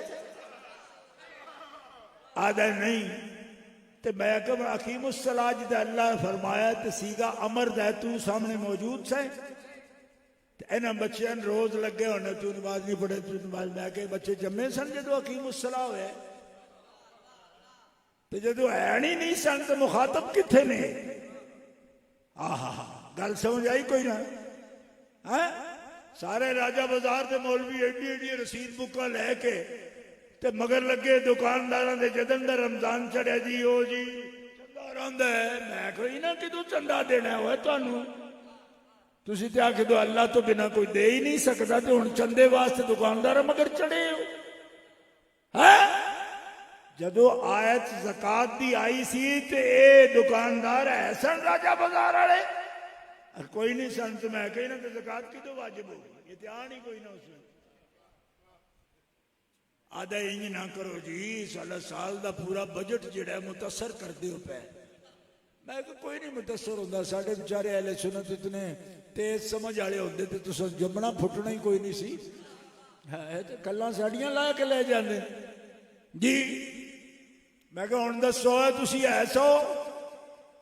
आदा नहीं। तो मैं आख्या अकीमुस्सलाह जिदा अल्लाह फरमाया तो सीगा अमर दा तू सामने मौजूद से। इन्होंने बच्चों रोज लगे होने तू नमाज नहीं पढ़े तू नमाज। मैं आखे बच्चे जम्मे सन जो अकीमुस्सलाह होया। तो जो है नहीं सन तो मुखातब किथे ने? आहा गल समझ आई कोई ना? है सारे राजा बाजार के मौलवी एडी एडी रसीद बुका लैके ते मगर लगे दुकानदारों के जदन का रमजान चढ़िया जी ओ जी चंदा रहा है। मैं कोई ना कि तू चंदा देना हो थानू तुसी ते आखे दो अल्लाह तो बिना कोई दे ही नहीं सकता, तो हुण चंदे वास्ते दुकानदार मगर चढ़े हो है। जदों आयत ज़कात दी आई सी ते ए दुकानदार है सन राजा बाजार वाले, कोई नहीं सन, तो मैं कही ना तो ज़कात की तो वाजिब होगी, ये ध्यान ही कोई ना उसमें। आधा इंज ना करो जी, साला साल दा पूरा बजट जिहड़ा मुतासर कर दियो पे। मैं कोई नहीं मुतासर होंदा, साडे बेचारे अहले सुन्नत इतने तेज समझ वाले होंदे ते तुस जमना फुटना ही कोई नहीं सी है, तो गल्लां साडियां ला के ले जांदे जी। मैं कहा हुण दसो तुसी ऐसो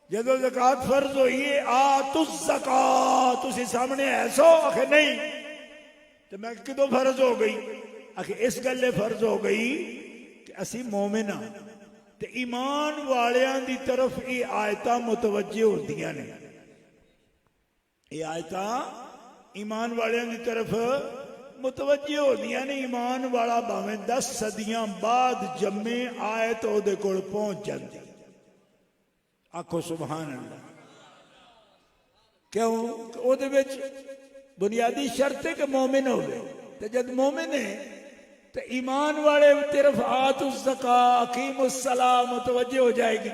जदों ज़कात फर्ज होई है आ तुस ज़कात तुसी सामने ऐसो आखे नहीं, तो मैं किदों फर्ज हो गई, आखे इस गल्ले फर्ज हो गई कि असी मोमिन हां ते ईमान वालियां दी तरफ ये आयतां मुतवज्जे होंदियां ने। ये आयतां ईमान वालियां दी तरफ मुतवज्जे होंदियां ने। ईमान वाला भावें 10 सदियां बाद जम्मे आयत ओदे कोल पहुंच जाती। आखो सुभान अल्लाह। क्यों? ओदे विच बुनियादी शर्त है कि मोमिन होवे, ते जद मोमिन है तो ईमान वाले तरफ आतुस ज़कात अकीमुस सलाह मुतवज्जे हो जाएगी।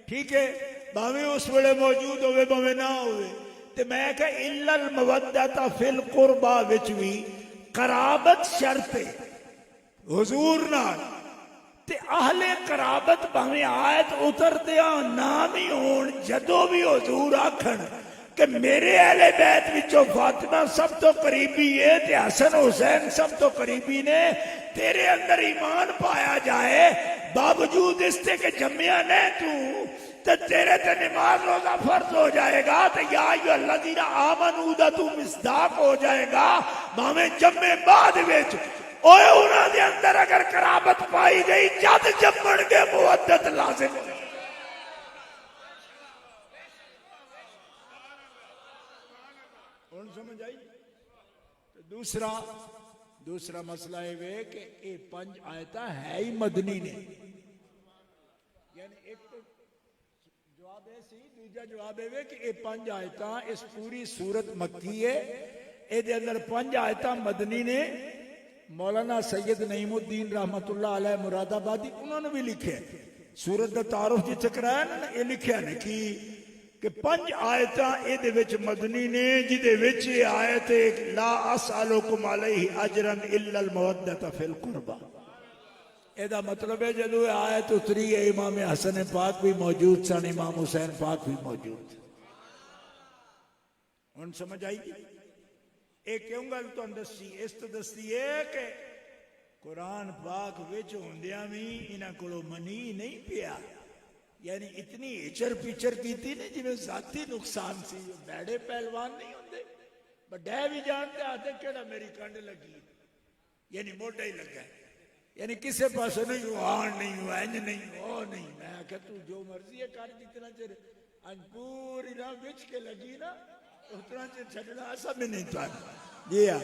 ठीक है, भावें उस वेले मौजूद होवे भावें ना होवे। ते मैं कहा इल्लल मवद्दता फिल कुरबा विच भी कराबत शर्त है हुजूर नाल, ते अहले कराबत भावें आयत उतरदे नाम ही होण, जदों भी हुजूर आखण कि मेरे अहले बैत विचों फातिमा सब तो करीबी है ते हसन हुसैन सब तो करीबी ने, तेरे अंदर ईमान पाया जाए बावजूद इसके कि जम्मिया ने तू, तो तेरे ते नमाज रोजा फर्ज हो जाएगा। तो या अल्लाज़ीना आमनू दा तू मिसदाक हो जाएगा भावें जम्मे बाद विच। ओए उन्हां दे अंदर अगर कराबत पाई गई जद जम्मण के मुवद्दत लाजिम हो। समझ आई? तो दूसरा मसला ये वे कि ये 5 आयता है ही मदनी ने, यानी एक तो जवाब है सी, दूजा जवाब है कि ये 5 आयता इस पूरी सूरत मक्की है, ये अंदर 5 आयता मदनी ने। मौलाना सैयद नईमुद्दीन रहमतुल्लाह अलैह मुरादाबादी उन्होंने भी लिखे सूरत का तारुफ जिथे कराया ना, ये लिखा ने कि 5 आयतां इहदे विच मदनी ने, जिहदे विच आयत ला असअलुकुम अलैहि अजरन इल्लल मवद्दता फिल कुरबा। एदा मतलब है जदों आयत उतरी है इमाम हसन पाक भी मौजूद सन, इमाम हुसैन पाक भी मौजूद। हुण समझ आई? एक क्यों गल तुहानूं दसी, इस तो दसी है कि कुरान पाक विच हुंदियां भी इन्हां कोलों मनी नहीं पिया, यानी इतनी इचर पिचर की थी ने जिवें जाती नुकसान सी। बैड़े पहलवान नहीं होंगे, बड़े भी जानते आते केड़ा मेरी कंड लगी, यानी मोटा ही लगा, यानी किसी पास नहीं हुआ नहीं हुआ इंज नहीं वो नहीं। मैं आख्या तू जो मर्जी है कर, जितना चिर अज पूरी ना बिछ के लगी ना उतना चिर छड़ना ऐसा भी नहीं था। जी हाँ,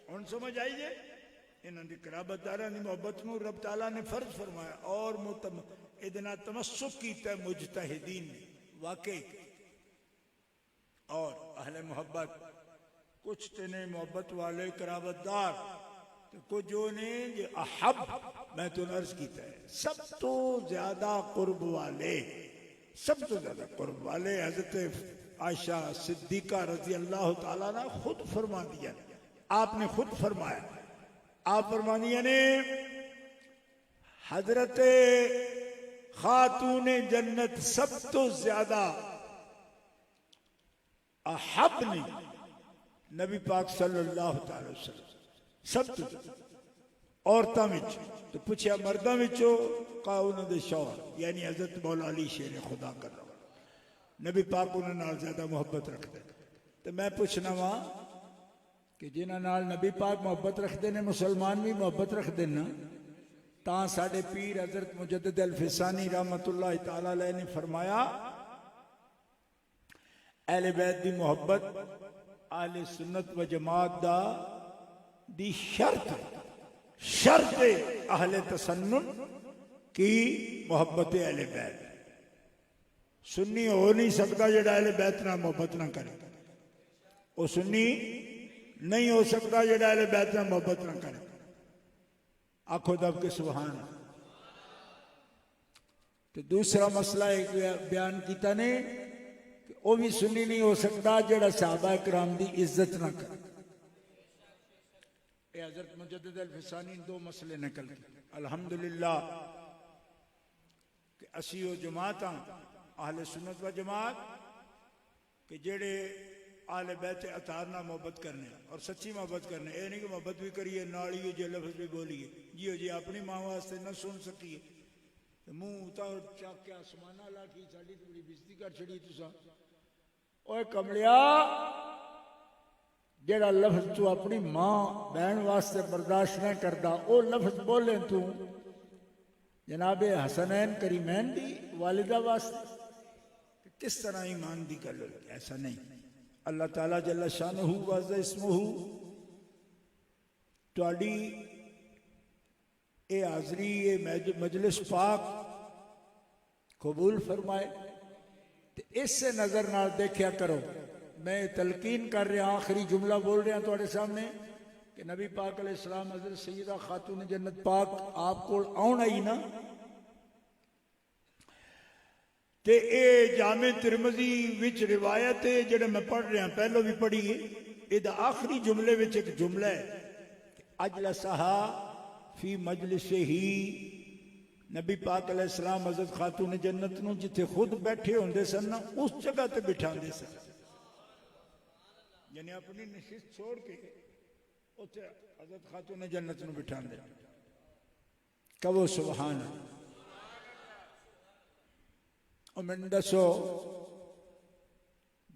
हुण समझ आई जे इन्हां दी कराबतदारां दी मोहब्बत नूं रब ताला ने फर्ज फरमाया और इतना तमस्सुक कीता मुजतहिदीन ने वाकई। और अहले मोहब्बत कुछ तो ने मोहब्बत वाले कराबतदार, तो कुछ जो ने जो अहब, मैं तो अर्ज कीता है सब तो ज्यादा कुर्ब वाले, सब तो ज्यादा कुर्ब वाले हजरत आयशा सिद्दीका रजी अल्लाह ताला ने खुद फरमा दिया, आपने खुद फरमाया, आप फरमा दिया ने हजरत खातून जन्नत सब तो ज्यादा अहब ने नबी पाक सल्लल्लाहु अलैहि वसल्लम सब तो औरतां विच। तो पूछया मर्दां विचों? कहा उन्हां दे शौहर यानी हजरत मौला अली शेर खुदा कर रहा, नबी पाक उन्हां नाल ज्यादा मोहब्बत रखते। तो मैं पूछना वा कि जिन्हां नाल नबी पाक मोहब्बत रखते ने मुसलमान भी मोहब्बत रखते ना, तां साडे पीर हजरत मुजद्दिद अल फिसानी रहमतुल्लाह तआला अलैह ने फरमाया अहले बैत दी मोहब्बत अहले सुन्नत व जमात दा दी शर्त अहले तसन्नुन की मोहब्बत अहले बैत। सुन्नी हो नहीं सकता जेड़ा अहले बैत नाल मोहब्बत ना करे, वो सुन्नी नहीं हो सकता जेड़ा अहले बैत नाल मोहब्बत ना करे। आखो दब के सुभान अल्लाह। तो दूसरा मसला एक बयान किया ने कि वह भी सुन्नी नहीं हो सकता जेड़ा सहाबा किराम की इज्जत ना करे। हज़रत मुजद्दिद अल-फिसानी दो मसले निकल गए। अल्हम्दुलिल्लाह कि असी वो जमात हाँ आहले सुन्नत व जमात कि जेड़े आहले बैत अतार नाल मोहब्बत करने और सच्ची मोहब्बत करने। ये नहीं कि मोहब्बत भी करिए नालिए जे लफ्ज भी बोलिए जियो जी अपनी मां वास्ते न सुन सकिए मुंह तो चक के आसमाना ला की साड़ी तो बड़ी बेइज्जती कर छड़ी तुसा। ओए कमलिया जेड़ा लफ्ज तू अपनी मां बहन वास्ते बर्दाश्त नहीं करता वो लफ्ज बोले तू जनाबे हसनैन करीमैन दी वालिदा वास्ते किस तरह ईमान दी गल होई? ऐसा नहीं। अल्लाह ताला जल्ला शानहू वज़ इस्मुहू तुहाडी ये हाजरी ये मजलिस पाक कबूल फरमाए। ते इस नज़र नाल देखा करो। मैं तलकीन कर रहा आखिरी जुमला बोल रहा तुहाडे सामने कि नबी पाक अलैहिस्सलाम हज़रत सैयदा खातून जन्नत पाक आप कोल आउण आई ना ते ये जामे तिरमिज़ी विच रिवायत है जेड़ा मैं पढ़ रहा पहलों भी पढ़ी है। इहदा आखिरी जुमले विच एक जुमला है अजलसहा फी मजलिसे ही नबी पाक अलैहिस्सलाम हज़रत खातून जन्नत नूं जिथे खुद बैठे होंदे सन ना उस जगह ते बिठांदे सन। यानी अपनी नशिस्त छोड़ के उत्थे हज़रत खातून जन्नत नूं बिठांदे। कहो सुभान अल्लाह। और मैनूं दसो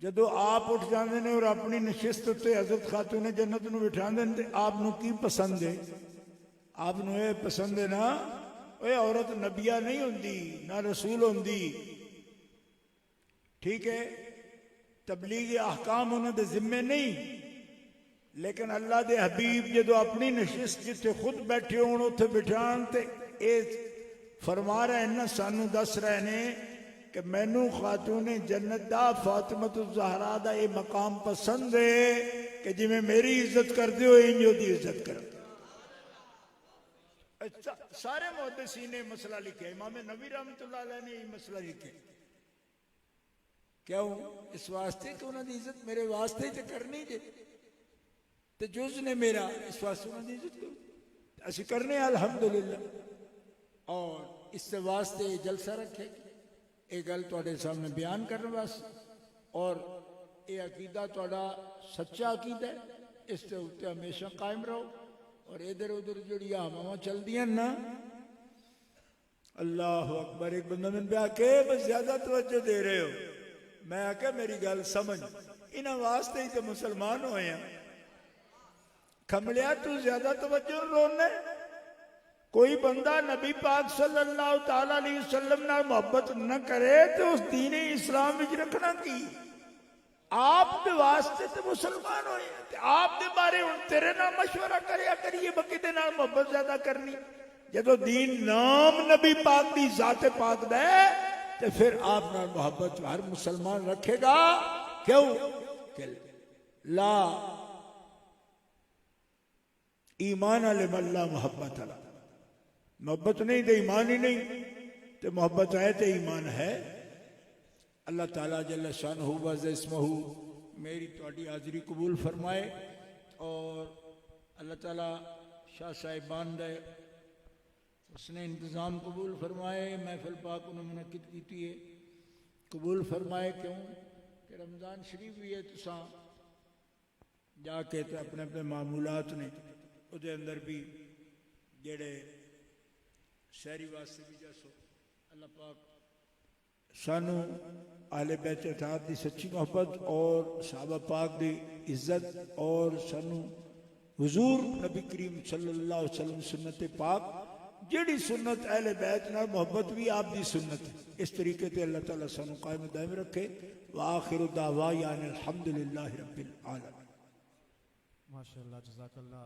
जदों आप उठ जाते हैं और अपनी नशिस्त उत्ते हज़रत खातून जन्नत नूं बिठांदे ने ते आपनूं की पसंद है? आपनूं ये पसंद है ना ओए औरत नबिया नहीं होंदी ना रसूल होंदी। ठीक है तबलीग अहकाम उन्होंने जिम्मे नहीं लेकिन अल्लाह दे हबीब जो अपनी नशिस्त जिथे खुद बैठे हो उत्थे बिठान ते फरमा रहे हैं ना सानू दस रहे ने कि मैनू खातून जन्नत दा फातिमा ज़हरा दा ये मकाम पसंद है कि जिमें मेरी इज्जत करते हो इंज ओदी इज्जत कर। सारे मुहद्दिसीन ने मसला लिखे इमाम नबी रहमतुल्लाह अलैह ने ये मसला लिखे। क्यों? इस वास्ते कि उन्होंने इज्जत मेरे वास्ते ही तो करनी जे तो जुज ने मेरा इस वास्ते उन्होंने इज्जत करो असि करने अल्हम्दुलिल्लाह। और इस वास्ते जलसा रखे ये गल तुहाडे सामने बयान करने वास्ते और ये अकीदा तुहाडा सच्चा अकीदा है इस उत्ते हमेशा कायम रहो। और इधर उधर जी हवावां चलदियां ना अल्लाह अकबर। एक बंदा मैंने ब्याह के बस ज्यादा तवज्जो दे रहे हो। मैं आख्या मेरी गल समझ इन्हां वास्ते ही तो मुसलमान होए हैं। खमलिया तू ज्यादा तवज्जो रोने कोई बंदा नबी पाक सल्लल्लाहु तआला अलैहि वसल्लम नाल मोहब्बत न करे तो उस दीन इस्लाम विच रखना की? आप दे वास्ते तो मुसलमान होए आप दे बारे हुण तेरे नाल मशवरा करया करिए बकी दे नाल मोहब्बत ज्यादा करनी। जदों दीन नाम नबी पाक दी जात पाक दा है तो फिर आप नाल मोहब्बत हर मुसलमान रखेगा। क्यों? ला ईमान अल्ला मोहब्बत अला मोहब्बत नहीं तो ईमान ही नहीं तो मोहब्बत है तो ईमान है। अल्लाह ताला जल्ल शानहू वज़ इस्महू मेरी तुहाडी हाज़री कबूल फरमाए और अल्लाह ताला शाह साहिबान दे उसने इंतज़ाम कबूल फरमाए। महफिल पाक उन्होंने मुनक़िद की है कबूल फरमाए। क्यों कि रमज़ान शरीफ भी है तुसां जाके तो अपने अपने मामूलात ने उहदे अंदर भी जेड़े शहरी वास्ते भी जसो अल्लाह पाक सानू आले बैत अतार दी सच्ची मोहब्बत और सहाबा पाक दी इज्जत और सानू हुजूर नबी करीम सल्लल्लाहु अलैहि वसल्लम सुन्नत पाक जेड़ी सुन्नत अहले बैत नाल मोहब्बत भी आप दी सुन्नत इस तरीके ते अल्लाह ताला सानू कायम दायम रखे। व आखिरु दावा यानी अल्हम्दुलिल्लाहि रब्बिल आलमीन। माशाअल्लाह जज़ाकल्लाह।